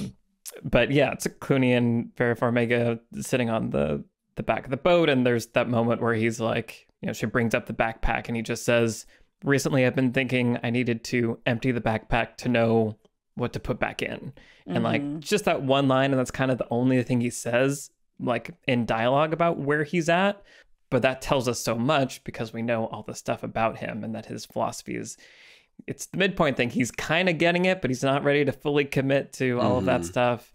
But yeah, it's Clooney and Vera Farmiga sitting on the back of the boat, and there's that moment where he's like, she brings up the backpack, and he just says, "Recently, I've been thinking I needed to empty the backpack to know what to put back in." And like just that one line, and that's kind of the only thing he says like in dialogue about where he's at, but that tells us so much because we know all the stuff about him and that his philosophy is, it's the midpoint thing. He's kind of getting it, but he's not ready to fully commit to all of that stuff.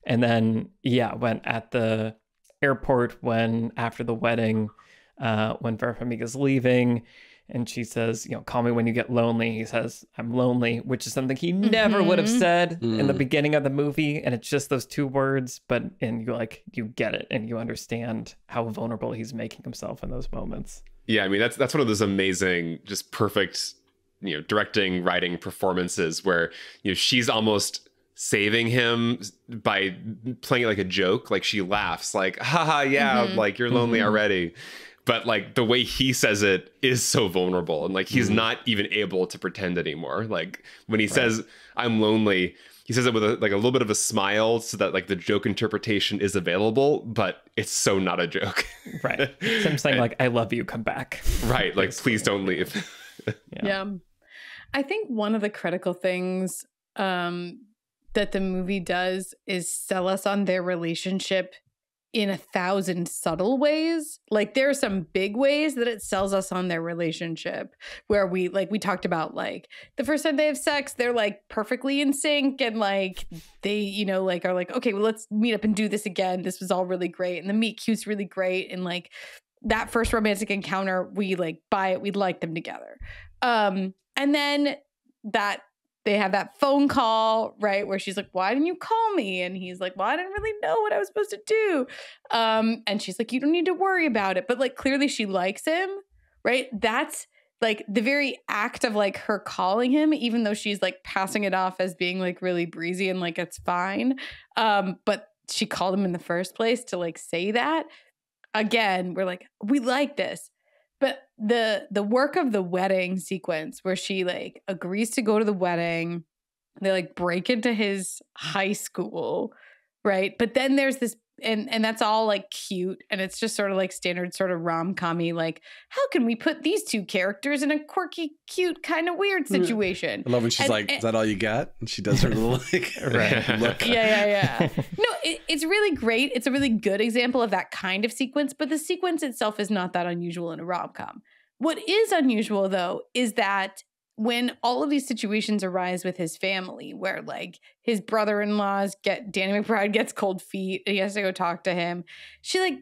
And then when at the airport, when after the wedding, when Vera Farmiga's leaving, and she says, "Call me when you get lonely." He says, "I'm lonely," which is something he never would have said in the beginning of the movie. And it's just those two words, and you get it, and you understand how vulnerable he's making himself in those moments. Yeah, I mean, that's one of those amazing, just perfect, directing, writing performances where, she's almost saving him by playing it like a joke. Like she laughs, like, haha, yeah, like you're lonely already. But like the way he says it is so vulnerable, and like he's not even able to pretend anymore. Like when he says "I'm lonely," he says it with a little bit of a smile, so that like the joke interpretation is available, but it's so not a joke. Right. It's him saying like, "I love you, come back." Right. Like, please don't leave.
Yeah. I think one of the critical things that the movie does is sell us on their relationship in 1,000 subtle ways. Like there are some big ways that it sells us on their relationship, where we talked about, like the first time they have sex, they're like perfectly in sync, and like they, are like, okay, well, let's meet up and do this again. This was all really great. And the meet cute's really great. And like that first romantic encounter, we like buy it. We'd like them together. And then that they have that phone call, right, where she's like, "Why didn't you call me?" And he's like, "Well, I didn't really know what I was supposed to do." And she's like, "You don't need to worry about it." But like clearly she likes him, right? That's like the very act of like her calling him, even though she's like passing it off as being like really breezy and like it's fine. But she called him in the first place to like say that. Again, we're like, we like this. But the work of the wedding sequence, where she like agrees to go to the wedding, they like break into his high school, right? But then there's this, and that's all like cute, and it's just sort of like standard sort of rom-com-y, like, how can we put these two characters in a quirky, cute, kind of weird situation?
I love when she's like, "Is that all you got?" And she does her little like look.
Yeah. No, it's really great. It's a really good example of that kind of sequence, but the sequence itself is not that unusual in a rom-com. What is unusual, though, is that when all of these situations arise with his family, where like his brother-in-laws Danny McBride gets cold feet and he has to go talk to him, she like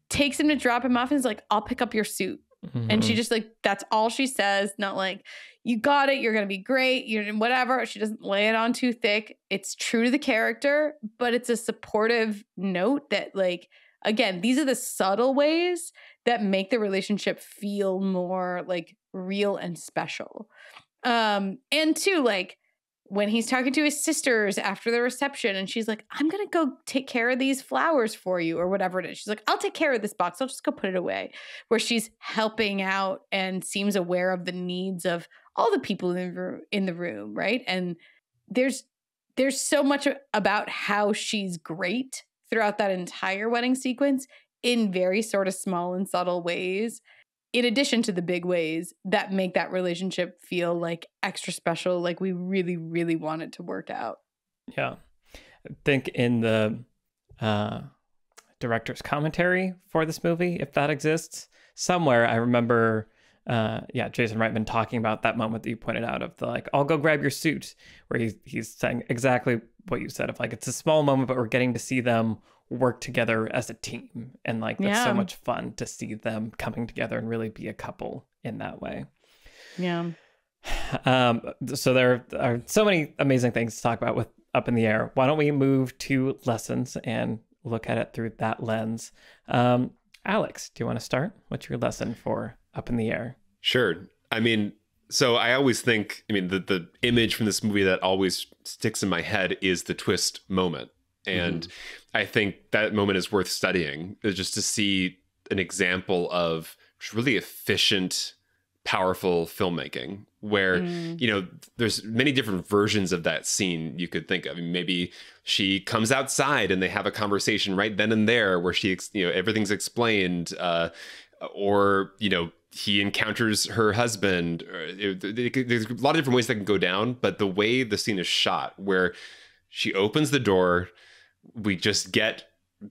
takes him to drop him off and is like, "I'll pick up your suit." And she just like, that's all she says. Not like, "You got it, you're going to be great, you're whatever." She doesn't lay it on too thick. It's true to the character, but it's a supportive note that like, again, these are the subtle ways that make the relationship feel more like real and special. And too, like when he's talking to his sisters after the reception and she's like, "I'm going to go take care of these flowers for you," or whatever it is. She's like, "I'll take care of this box. I'll just go put it away," where she's helping out and seems aware of the needs of all the people in the room. Right. And there's so much about how she's great throughout that entire wedding sequence in very sort of small and subtle ways, in addition to the big ways that make that relationship feel like extra special, like we really, really want it to work out.
Yeah. I think in the director's commentary for this movie, if that exists, somewhere I remember, Jason Reitman talking about that moment that you pointed out of the like, "I'll go grab your suit," where he's saying exactly what you said of like, it's a small moment, but we're getting to see them work together as a team, and like that's so much fun to see them coming together and really be a couple in that way. So there are so many amazing things to talk about with Up in the Air. Why don't we move to lessons and look at it through that lens? Alex, do you want to start? What's your lesson for Up in the Air?
Sure. I mean, So I always think, I mean, the image from this movie that always sticks in my head is the twist moment. And I think that moment is worth studying, just to see an example of really efficient, powerful filmmaking where, you know, there's many different versions of that scene you could think of. I mean, maybe she comes outside and they have a conversation right then and there where she, you know, everything's explained, or, you know, he encounters her husband. There's a lot of different ways that can go down, but the way the scene is shot, where she opens the door, we just get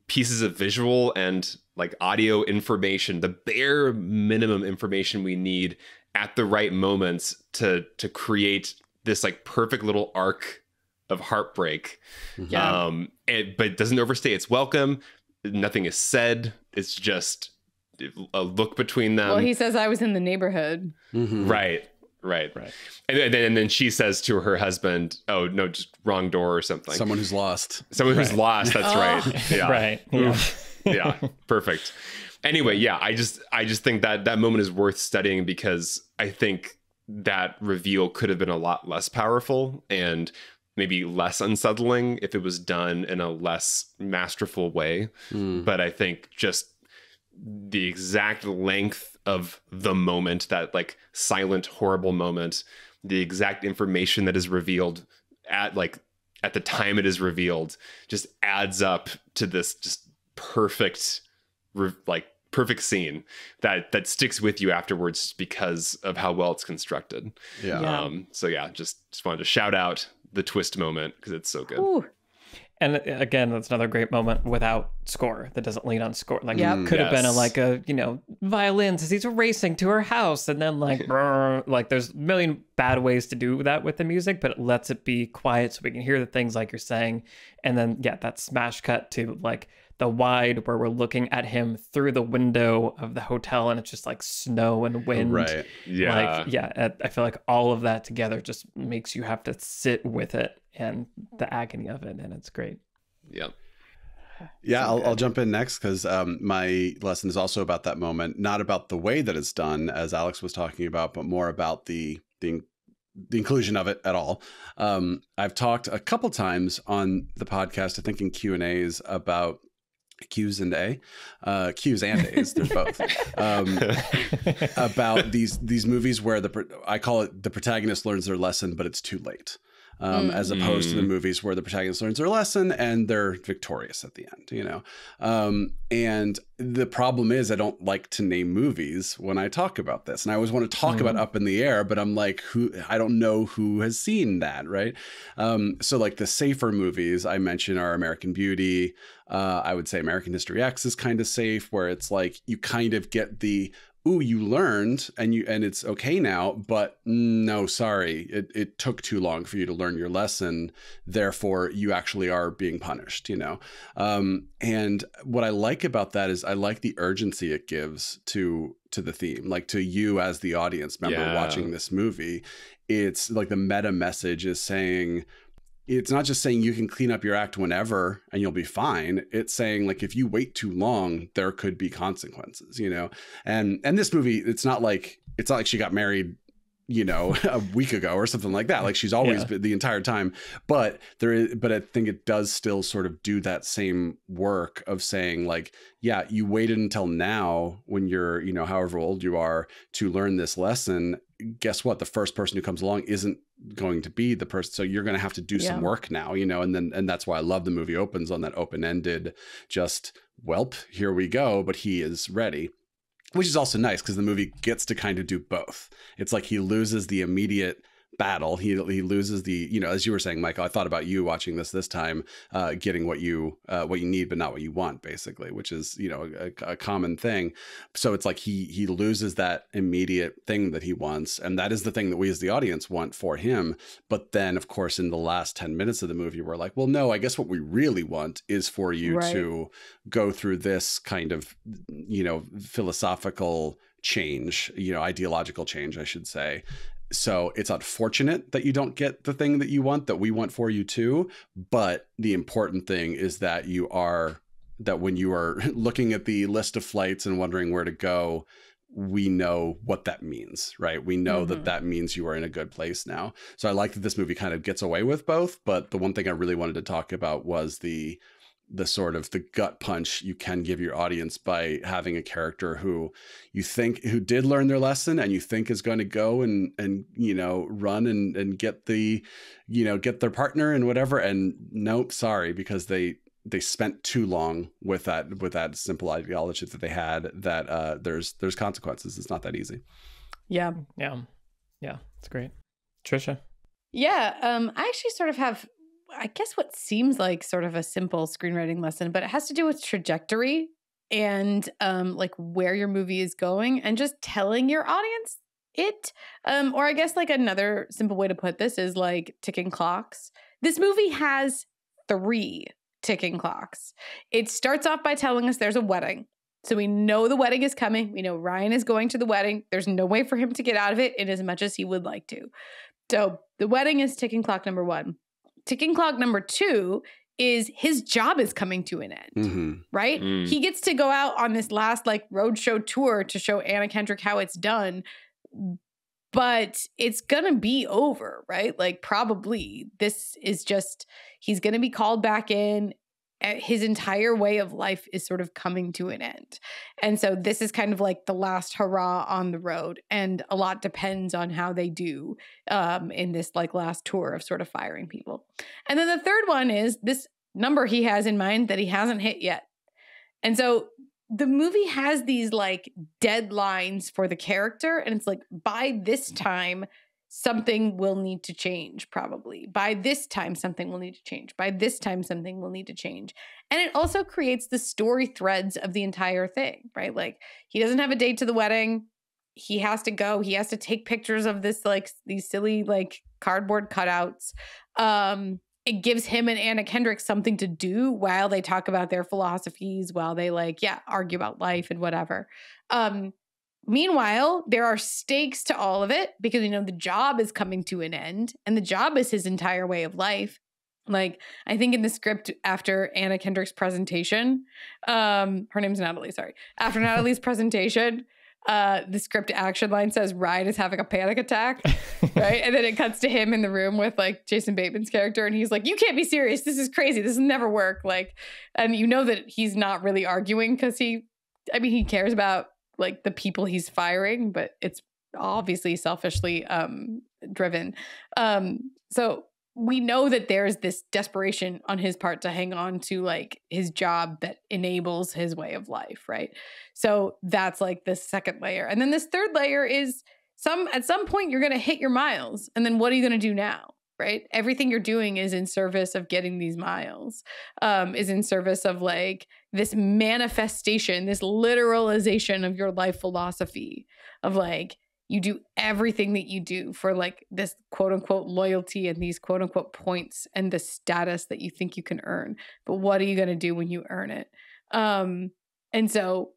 pieces of visual and like audio information, the bare minimum information we need at the right moments to create this like perfect little arc of heartbreak.
Yeah.
But it doesn't overstay its welcome. Nothing is said. It's just a look between them.
Well, he says, I was in the neighborhood.
Right. And then she says to her husband, "Oh no, just wrong door or something."
Someone who's lost.
Someone who's lost. That's right. Yeah.
Right. Yeah.
Yeah. Perfect. Anyway, yeah, I just think that moment is worth studying, because I think that reveal could have been a lot less powerful and maybe less unsettling if it was done in a less masterful way. But I think just the exact length of the moment, that like silent, horrible moment, the exact information that is revealed at the time it is revealed, just adds up to this just perfect scene that sticks with you afterwards because of how well it's constructed. So yeah, just wanted to shout out the twist moment because it's so good.
Ooh.
And again, that's another great moment without score, that doesn't lean on score. Like,
Yep.
could have been a you know, violins as he's racing to her house, and then like, brr, like there's a million bad ways to do that with the music, but it lets it be quiet so we can hear the things like you're saying. And then, yeah, that smash cut to like the wide where we're looking at him through the window of the hotel, and it's just like snow and wind.
Right.
Yeah.
Like, yeah, I feel like all of that together just makes you have to sit with it and the agony of it, and it's great.
Yep.
Yeah, I'll jump in next because my lesson is also about that moment, not about the way that it's done, as Alex was talking about, but more about the inclusion of it at all. I've talked a couple times on the podcast, I think in Q&As, about Q's and A's, there's both, about these movies where I call it the protagonist learns their lesson, but it's too late. As opposed to the movies where the protagonist learns their lesson and they're victorious at the end, you know? And the problem is I don't like to name movies when I talk about this. And I always want to talk about Up in the Air, but I'm like, I don't know who has seen that, right? So like the safer movies I mentioned are American Beauty. I would say American History X is kind of safe, where it's like you kind of get the, ooh, you learned and it's okay now, but no, sorry, it took too long for you to learn your lesson. Therefore, you actually are being punished, you know? And what I like about that is I like the urgency it gives to the theme, like to you as the audience member watching this movie. It's like the meta message is saying, it's not just saying you can clean up your act whenever and you'll be fine. It's saying like, if you wait too long, there could be consequences, you know? And this movie, it's not like she got married, you know, a week ago or something like that. Like she's always been the entire time, but I think it does still sort of do that same work of saying like, yeah, you waited until now when you're, you know, however old you are to learn this lesson. Guess what? The first person who comes along isn't going to be the person. So you're going to have to do some work now, you know, and that's why I love the movie opens on that open-ended, just, welp, here we go. But he is ready, which is also nice because the movie gets to kind of do both. It's like he loses the immediate battle. He loses the, you know, as you were saying, Michael, I thought about you watching this time, getting what you need, but not what you want, basically, which is, you know, a common thing. So it's like he loses that immediate thing that he wants. And that is the thing that we as the audience want for him. But then, of course, in the last 10 minutes of the movie, we're like, well, no, I guess what we really want is for you to go through this kind of, you know, philosophical change, you know, ideological change, I should say. So it's unfortunate that you don't get the thing that you want, that we want for you too. But the important thing is that when you are looking at the list of flights and wondering where to go, we know what that means, right? We know that means you are in a good place now. So I like that this movie kind of gets away with both. But the one thing I really wanted to talk about was the sort of the gut punch you can give your audience by having a character who did learn their lesson and you think is going to go and run and get get their partner and whatever. And nope, sorry, because they spent too long with that simple ideology that they had, that there's consequences. It's not that easy.
Yeah.
It's great. Trisha.
Yeah. I actually sort of have, I guess, what seems like sort of a simple screenwriting lesson, but it has to do with trajectory and like where your movie is going and just telling your audience it. Or I guess like another simple way to put this is like ticking clocks. This movie has 3 ticking clocks. It starts off by telling us there's a wedding. So we know the wedding is coming. We know Ryan is going to the wedding. There's no way for him to get out of it in as much as he would like to. So the wedding is ticking clock number 1. Ticking clock number 2 is his job is coming to an end, right? He gets to go out on this last like roadshow tour to show Anna Kendrick how it's done, but it's going to be over, right? Like probably this is just, he's going to be called back in. His entire way of life is sort of coming to an end. And so this is kind of like the last hurrah on the road. And a lot depends on how they do in this like last tour of sort of firing people. And then the third one is this number he has in mind that he hasn't hit yet. And so the movie has these like deadlines for the character. And it's like, by this time, something will need to change, probably. By this time, something will need to change. By this time, something will need to change. And it also creates the story threads of the entire thing, right? Like, he doesn't have a date to the wedding. He has to go. He has to take pictures of this, like, these silly, like, cardboard cutouts. It gives him and Anna Kendrick something to do while they talk about their philosophies, while they, like, argue about life and whatever. Meanwhile, there are stakes to all of it because, the job is coming to an end and the job is his entire way of life. Like, I think in the script after Anna Kendrick's presentation, her name's Natalie, sorry. After Natalie's presentation, the script action line says Ryan is having a panic attack, right? And then it cuts to him in the room with like Jason Bateman's character. And he's like, you can't be serious. This is crazy. This will never work. Like, and that he's not really arguing because he cares about like the people he's firing, but it's obviously selfishly driven. So we know that there's this desperation on his part to hang on to like his job that enables his way of life, right? So that's like the second layer. And then this third layer is at some point you're going to hit your miles. And then what are you going to do now? Right? Everything you're doing is in service of getting these miles, is in service of like this manifestation, this literalization of your life philosophy of like, you do everything that you do for like this quote unquote loyalty and these quote unquote points and the status that you think you can earn. But what are you going to do when you earn it? And so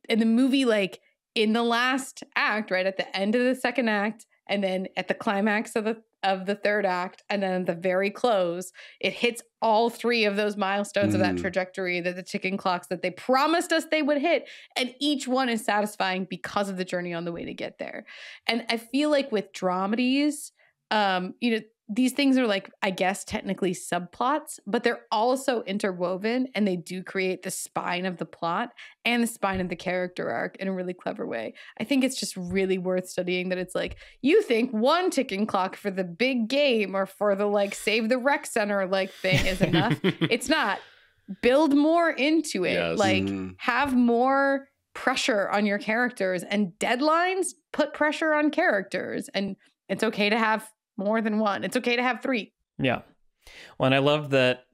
in the movie, like in the last act, right at the end of the second act, and then at the climax of the third act, and then at the very close, it hits all 3 of those milestones of that trajectory, that the ticking clocks that they promised us they would hit. And each one is satisfying because of the journey on the way to get there. And I feel like with dramedies, these things are like, I guess, technically subplots, but they're also interwoven and they do create the spine of the plot and the spine of the character arc in a really clever way. I think it's just really worth studying that it's like, you think one ticking clock for the big game or for the like save the rec center like thing is enough. It's not. Build more into it. Yes. Like have more pressure on your characters, and deadlines put pressure on characters, and it's okay to have more than one. It's okay to have 3.
Yeah. Well, and I love that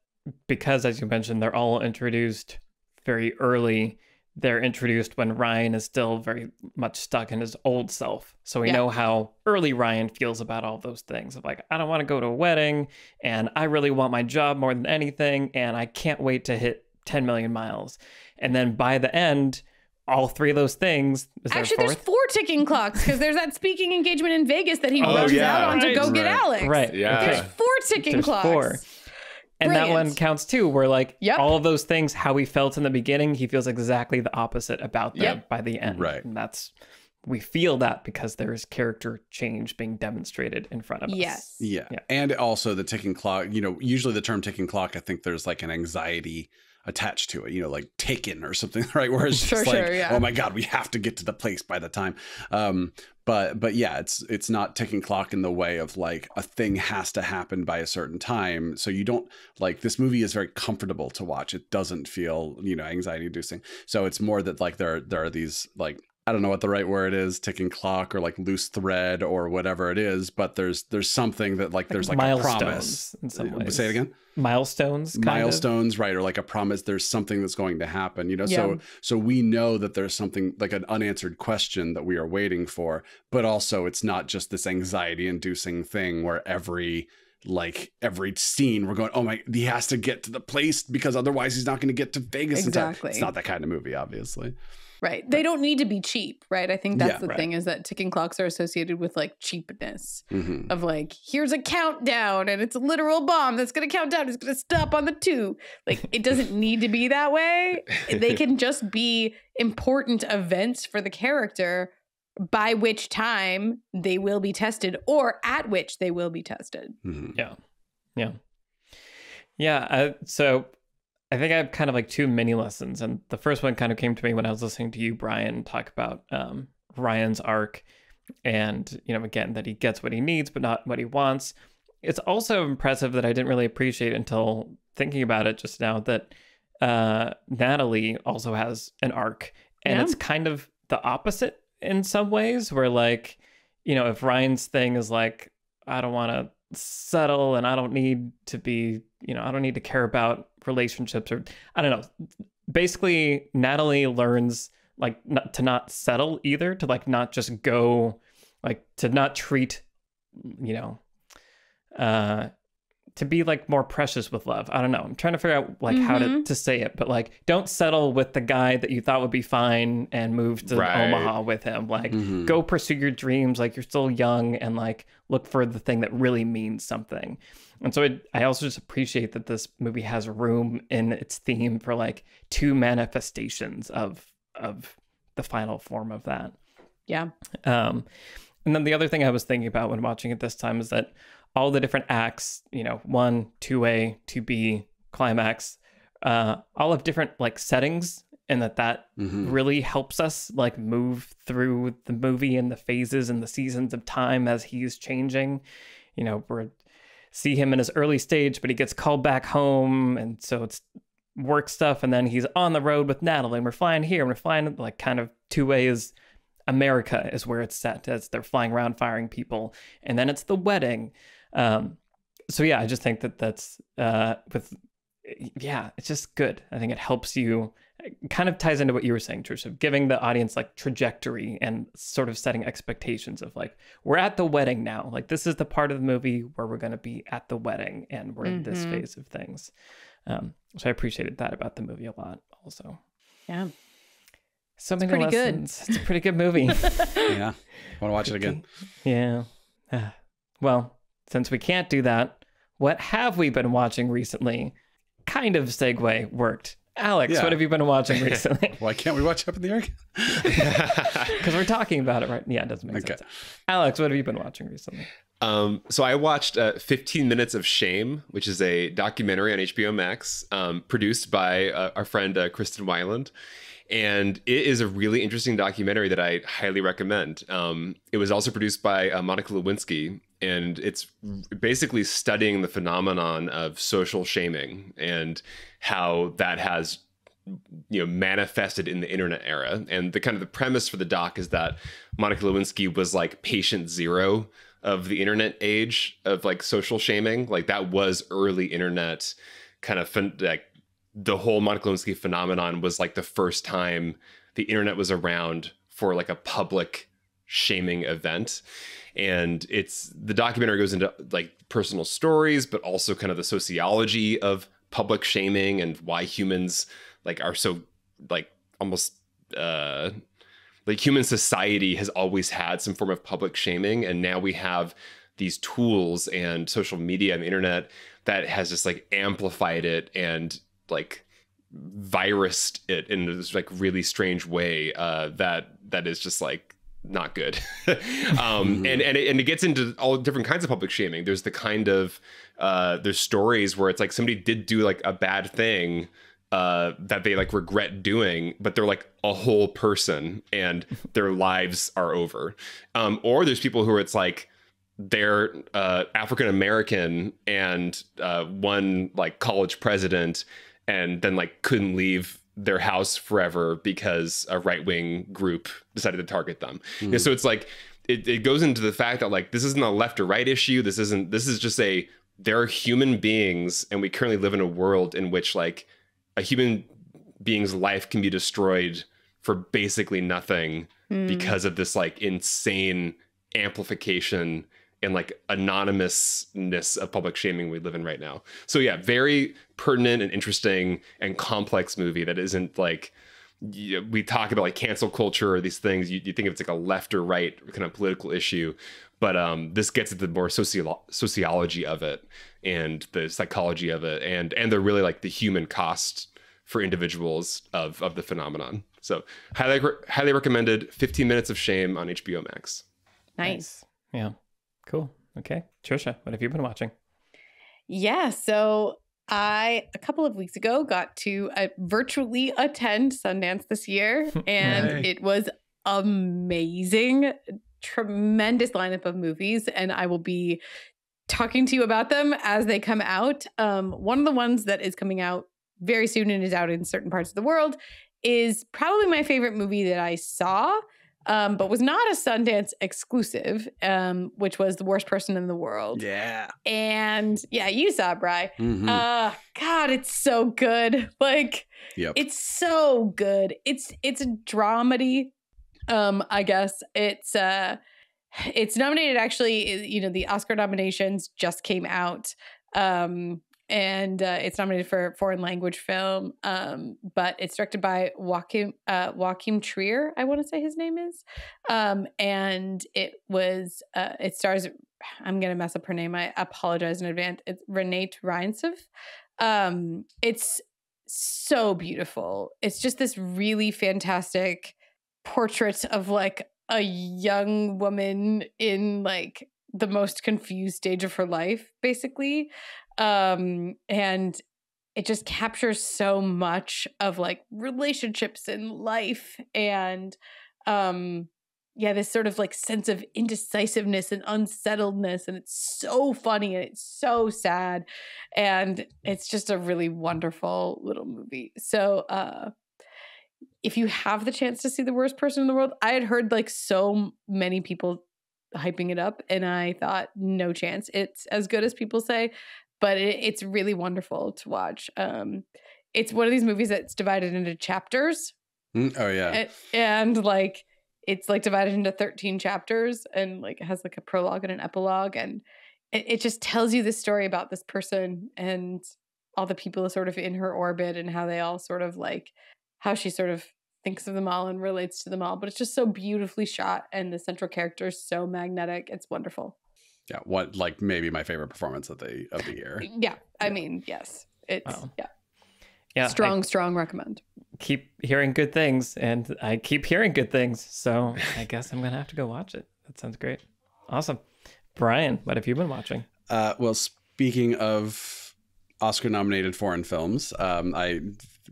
because, as you mentioned, they're all introduced very early. They're introduced when Ryan is still very much stuck in his old self. So we know how early Ryan feels about all those things of like, I don't want to go to a wedding and I really want my job more than anything. And I can't wait to hit 10 million miles. And then by the end, all 3 of those things.
Actually, there's 4 ticking clocks because there's that speaking engagement in Vegas that he runs out on to go get Alex.
Right.
Yeah.
There's 4 ticking clocks.
4. And that one
Brilliant.
counts too, where like
Yep.
all of those things, how he felt in the beginning, he feels exactly the opposite about them
Yep.
by the end.
Right.
And we feel that because there is character change being demonstrated in front of us.
Yes.
Yeah.
Yeah.
And also the ticking clock, usually the term ticking clock, I think there's like an anxiety attached to it, like taken or something, right? Where it's just
Sure, yeah.
oh my God, we have to get to the place by the time. But yeah, it's not ticking clock in the way of like a thing has to happen by a certain time. So you don't like, this movie is very comfortable to watch. It doesn't feel, anxiety inducing. So it's more that like there are these like, I don't know what the right word is, ticking clock or like loose thread or whatever it is, but there's something that like there's like a promise.
In some ways.
Say it again.
Milestones.
Milestones, right? Or like a promise. There's something that's going to happen,
Yeah.
So we know that there's something like an unanswered question that we are waiting for, but also it's not just this anxiety-inducing thing where every scene we're going, oh my, he has to get to the place because otherwise he's not going to get to Vegas in time.
Exactly.
It's not that kind of movie, obviously.
Right. They don't need to be cheap, right? I think that's
Yeah,
the
right.
thing, is that ticking clocks are associated with like cheapness
Mhm.
of like, here's a countdown and it's a literal bomb that's going to count down. It's going to stop on the 2. Like, it doesn't need to be that way. They can just be important events for the character by which time they will be tested or at which they will be tested.
Mhm.
Yeah. So I think I have kind of like 2 mini lessons. And the first one kind of came to me when I was listening to you, Brian, talk about Ryan's arc. And, again, that he gets what he needs, but not what he wants. It's also impressive that I didn't really appreciate until thinking about it just now that Natalie also has an arc. And
Yeah.
it's kind of the opposite in some ways, where like, if Ryan's thing is like, I don't want to settle and I don't need to be, I don't need to care about relationships, or I don't know. Basically, Natalie learns like to not settle either, to like not just go, like to not treat, to be like more precious with love. I don't know. I'm trying to figure out like how to say it, but like don't settle with the guy that you thought would be fine and move to
Right.
Omaha with him. Like
Mhm.
go pursue your dreams. Like you're still young, and like look for the thing that really means something. And so I also just appreciate that this movie has room in its theme for like 2 manifestations of the final form of that.
Yeah.
And then the other thing I was thinking about when watching it this time is that all the different acts, 1, 2A, 2B, climax, all have different like settings, and that
Mhm.
really helps us like move through the movie and the phases and the seasons of time as he's changing. We see him in his early stage, but he gets called back home, and so it's work stuff, and then he's on the road with Natalie, and we're flying here, and we're flying like kind of 2A is America is where it's set as they're flying around firing people, and then it's the wedding. So yeah, I just think that's it's just good. I think it helps you. It kind of ties into what you were saying, Trish, of giving the audience like trajectory and sort of setting expectations of like, we're at the wedding now. Like this is the part of the movie where we're going to be at the wedding, and we're in this phase of things. So I appreciated that about the movie a lot also.
Yeah.
So many
pretty good.
lessons. It's a pretty good movie.
Yeah. I want to watch it again.
Yeah. Well, since we can't do that, what have we been watching recently? Kind of segue worked. Alex,
Yeah.
what have you been watching recently?
Why can't we watch Up in the Air?
Because we're talking about it right. Yeah, it doesn't make
Okay.
sense. Alex, what have you been watching recently?
So I watched 15 Minutes of Shame, which is a documentary on HBO Max, produced by our friend Kristen Weiland. And it is a really interesting documentary that I highly recommend. It was also produced by Monica Lewinsky, and it's basically studying the phenomenon of social shaming and how that has manifested in the internet era. And the premise for the doc is that Monica Lewinsky was like patient zero of the internet age of like social shaming. Like that was early internet kind of like the whole Monica Lewinsky phenomenon was like the first time the internet was around for like a public shaming event. And the documentary goes into like personal stories, but also kind of the sociology of public shaming and why humans like are so like almost like human society has always had some form of public shaming. And now we have these tools and social media and the internet that has just like amplified it and like virused it in this like really strange way that is just like not good. And it gets into all different kinds of public shaming. There's the kind of there's stories where it's like somebody did do like a bad thing that they like regret doing, but they're like a whole person and their lives are over. Or there's people who are, it's like they're African American and one like college president, and then like couldn't leave their house forever because a right-wing group decided to target them. And so it's like it goes into the fact that like this isn't a left or right issue. This is just there are human beings, and we currently live in a world in which like a human being's life can be destroyed for basically nothing because of this like insane amplification and like anonymousness of public shaming we live in right now. So yeah, very pertinent and interesting and complex movie that isn't like, we talk about like cancel culture or these things, you think it's like a left or right kind of political issue, but this gets at the more sociology of it and the psychology of it, and the really like the human cost for individuals of the phenomenon. So highly recommended. 15 Minutes of Shame on HBO Max.
Nice.
Yeah. Cool. Okay. Trisha, what have you been watching?
Yeah. So I, a couple of weeks ago, got to virtually attend Sundance this year, and it was amazing. Tremendous lineup of movies, and I will be talking to you about them as they come out. One of the ones that is coming out very soon and is out in certain parts of the world is probably my favorite movie that I saw, but was not a Sundance exclusive, which was The Worst Person in the World.
Yeah.
And yeah, you saw it, Bri. God, it's so good. Like, it's so good. It's a dramedy. I guess it's nominated, actually, you know, the Oscar nominations just came out. And it's nominated for foreign language film. But it's directed by Joachim Trier, I want to say his name is. And it stars, I'm going to mess up her name, I apologize in advance. It's Renate Reinsve. It's so beautiful. It's just this really fantastic portrait of like a young woman in like the most confused stage of her life, basically. And it just captures so much of like relationships in life and this sort of like sense of indecisiveness and unsettledness, and it's so funny and it's so sad, and it's just a really wonderful little movie. So if you have the chance to see The Worst Person in the World, I had heard like so many people hyping it up, and I thought, no chance. It's as good as people say, but it's really wonderful to watch. It's one of these movies that's divided into chapters.
Oh yeah.
And like, it's like divided into 13 chapters, and like it has like a prologue and an epilogue, and it just tells you the story about this person and all the people sort of in her orbit and how they all sort of like, how she sort of thinks of them all and relates to them all. But it's just so beautifully shot, and the central character is so magnetic. It's wonderful.
Yeah, what like maybe my favorite performance of the year.
Yeah, I mean, yes, it's
yeah,
strong recommend.
Keep hearing good things, and I keep hearing good things, so I guess I'm gonna have to go watch it. That sounds great. Awesome. Brian, what have you been watching?
Well, speaking of Oscar-nominated foreign films,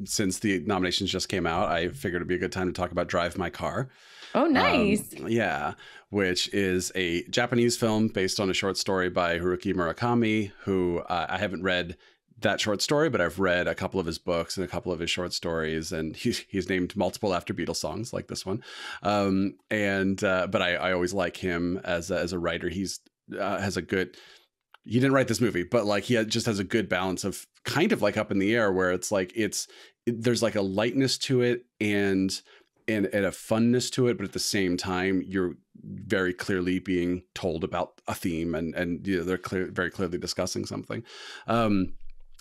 since the nominations just came out, I figured it'd be a good time to talk about Drive My Car.
Oh, nice.
Yeah, which is a Japanese film based on a short story by Haruki Murakami, who I haven't read that short story, but I've read a couple of his books and a couple of his short stories, and he's named multiple after Beatles songs like this one. But I always like him as a writer. He's has a good. He didn't write this movie, but like he just has a good balance of kind of like up in the air, where it's like there's like a lightness to it and a funness to it, but at the same time you're very clearly being told about a theme, and you know, they're very clearly discussing something.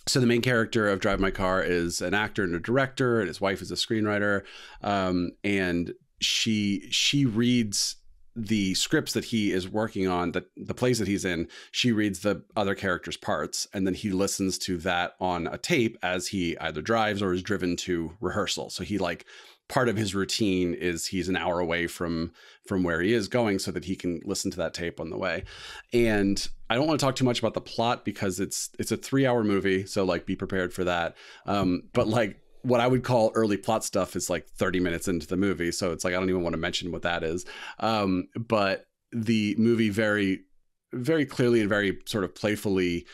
So the main character of Drive My Car is an actor and a director, and his wife is a screenwriter, and she reads the scripts that he is working on, the plays that he's in, she reads the other characters' parts, and then he listens to that on a tape as he either drives or is driven to rehearsal. So he like, part of his routine is he's an hour away from where he is going so that he can listen to that tape on the way. And I don't want to talk too much about the plot because it's a 3-hour movie. So like, be prepared for that. But like, what I would call early plot stuff is like 30 minutes into the movie. So it's like, I don't even want to mention what that is. But the movie very, very clearly and very sort of playfully,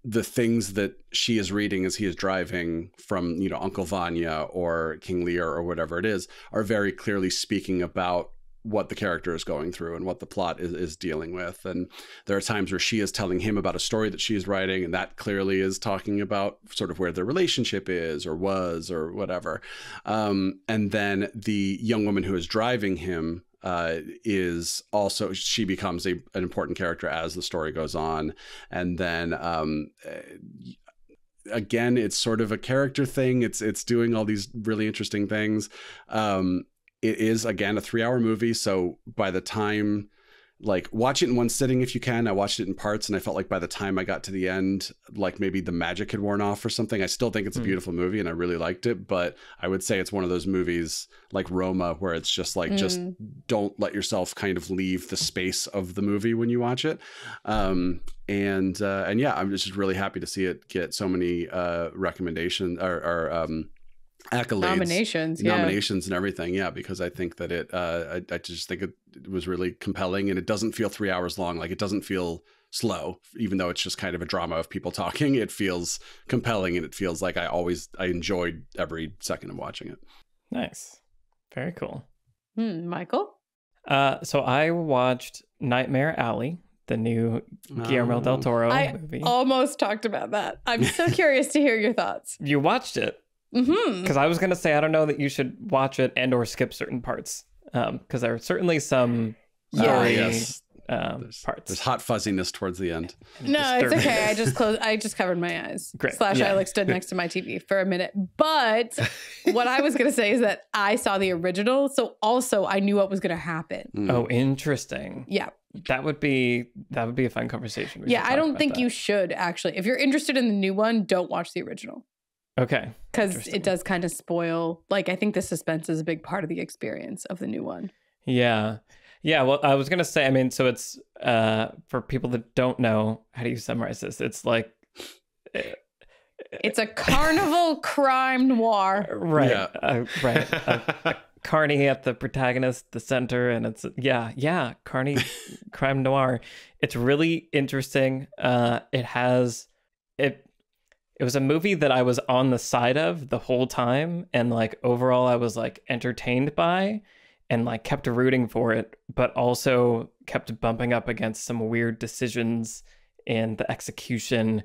the things that she is reading as he is driving from, you know, Uncle Vanya or King Lear or whatever it is, are very clearly speaking about what the character is going through and what the plot is dealing with. And there are times where she is telling him about a story that she is writing, and that clearly is talking about sort of where their relationship is or was or whatever. And then the young woman who is driving him is also, she becomes an important character as the story goes on. And then again, it's sort of a character thing. It's doing all these really interesting things. It is, again, a 3-hour movie. So by the time, like, watch it in one sitting if you can. I watched it in parts, and I felt like by the time I got to the end, like maybe the magic had worn off or something. I still think it's a beautiful movie and I really liked it, but I would say it's one of those movies like Roma where it's just like, just don't let yourself kind of leave the space of the movie when you watch it. And yeah, I'm just really happy to see it get so many recommendations or accolades, nominations and everything. Yeah, because I think that it I just think it was really compelling, and it doesn't feel 3 hours long. Like, it doesn't feel slow, even though it's just kind of a drama of people talking. It feels compelling, and it feels like I enjoyed every second of watching it.
Nice. Very cool.
Michael?
So I watched Nightmare Alley, the new Guillermo del Toro movie.
I almost talked about that. I'm so curious to hear your thoughts.
You watched it? Because I was going to say, I don't know that you should watch it and or skip certain parts. Because there are certainly some parts.
There's hot fuzziness towards the end.
No, it's okay. I just covered my eyes.
Great.
I like stood next to my TV for a minute. But what I was going to say is that I saw the original, so also I knew what was going to happen.
Oh, interesting.
Yeah.
That would be a fun conversation.
Yeah, I don't think you should actually. If you're interested in the new one, don't watch the original.
Okay.
Because it does kind of spoil. Like, I think the suspense is a big part of the experience of the new one.
Yeah. Yeah. Well, I was going to say, I mean, so it's for people that don't know, how do you summarize this? It's like.
It's a carnival crime noir.
Right.
Yeah.
Right. Carney at the protagonist, the center, and it's Carney crime noir. It's really interesting. It was a movie that I was on the side of the whole time, and like overall I was like entertained by and like kept rooting for it, but also kept bumping up against some weird decisions in the execution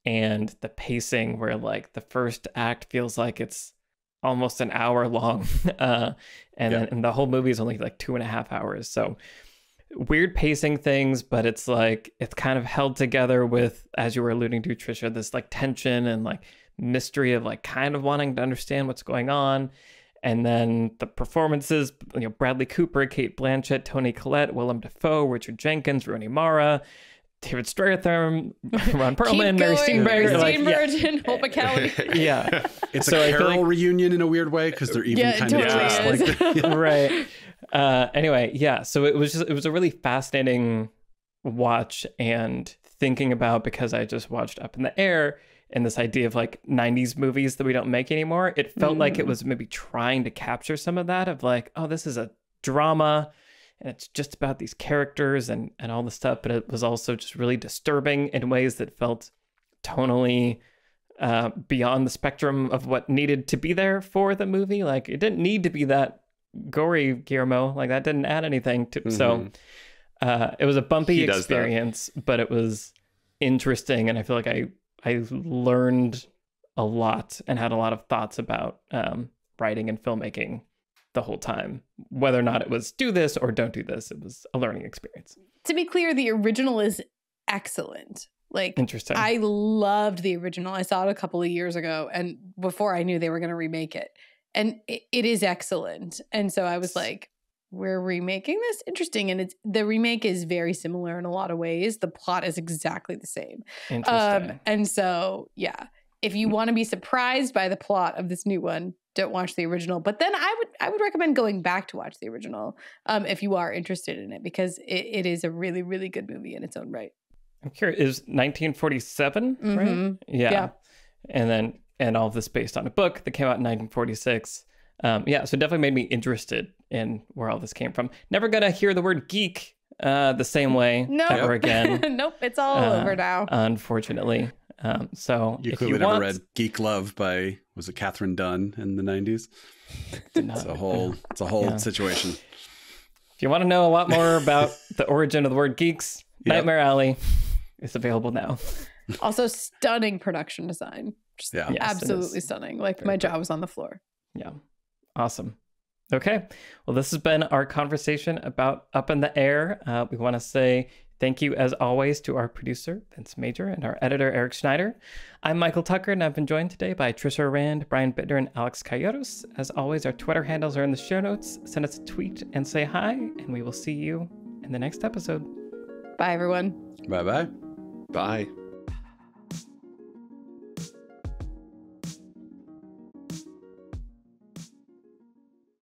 and the pacing where like the first act feels like it's almost an hour long and the whole movie is only like 2.5 hours. So weird pacing things, but it's like it's kind of held together with, as you were alluding to, Trisha, this like tension and like mystery of like kind of wanting to understand what's going on. And then the performances, you know, Bradley Cooper, Cate Blanchett, Toni Collette, Willem Dafoe, Richard Jenkins, Rooney Mara, David Strathairn, Ron Perlman, Mary Steenburgen,
Hope McCallum.
Yeah.
It's a Carol reunion in a weird way because they're even kind of dressed like
right. Anyway, yeah. So it was a really fascinating watch and thinking about, because I just watched Up in the Air and this idea of like 90s movies that we don't make anymore. It felt like it was maybe trying to capture some of that of like, oh, this is a drama and it's just about these characters and all the stuff. But it was also just really disturbing in ways that felt tonally beyond the spectrum of what needed to be there for the movie. Like, it didn't need to be that gory, Guillermo. Like, that didn't add anything to so it was a bumpy experience, but it was interesting, and I feel like I learned a lot and had a lot of thoughts about writing and filmmaking the whole time. Whether or not it was do this or don't do this, it was a learning experience.
To be clear, the original is excellent. Like,
interesting.
I loved the original. I saw it a couple of years ago, and before I knew they were going to remake it. And it is excellent. And so I was like, we're remaking this. Interesting. And the remake is very similar in a lot of ways. The plot is exactly the same.
Interesting.
And so, yeah, if you want to be surprised by the plot of this new one, don't watch the original. But then I would recommend going back to watch the original if you are interested in it, because it is a really, really good movie in its own right.
I'm curious, is 1947, right? Yeah. And all of this based on a book that came out in 1946. So it definitely made me interested in where all this came from. Never gonna hear the word geek the same way ever again.
Nope, it's all over now.
Unfortunately. So
you
if
clearly
you
never
want...
read Geek Love by, was it Catherine Dunn in the 90s? It's a whole situation.
If you want to know a lot more about the origin of the word geeks, Nightmare Alley is available now.
Also, stunning production design. Just
Yes,
absolutely stunning. Like, my jaw was on the floor.
Yeah. Awesome. Okay. Well, this has been our conversation about Up in the Air. We want to say thank you, as always, to our producer, Vince Major, and our editor, Eric Schneider. I'm Michael Tucker, and I've been joined today by Trisha Rand, Brian Bittner, and Alex Coyotes. As always, our Twitter handles are in the show notes. Send us a tweet and say hi, and we will see you in the next episode.
Bye, everyone.
Bye-bye.
Bye.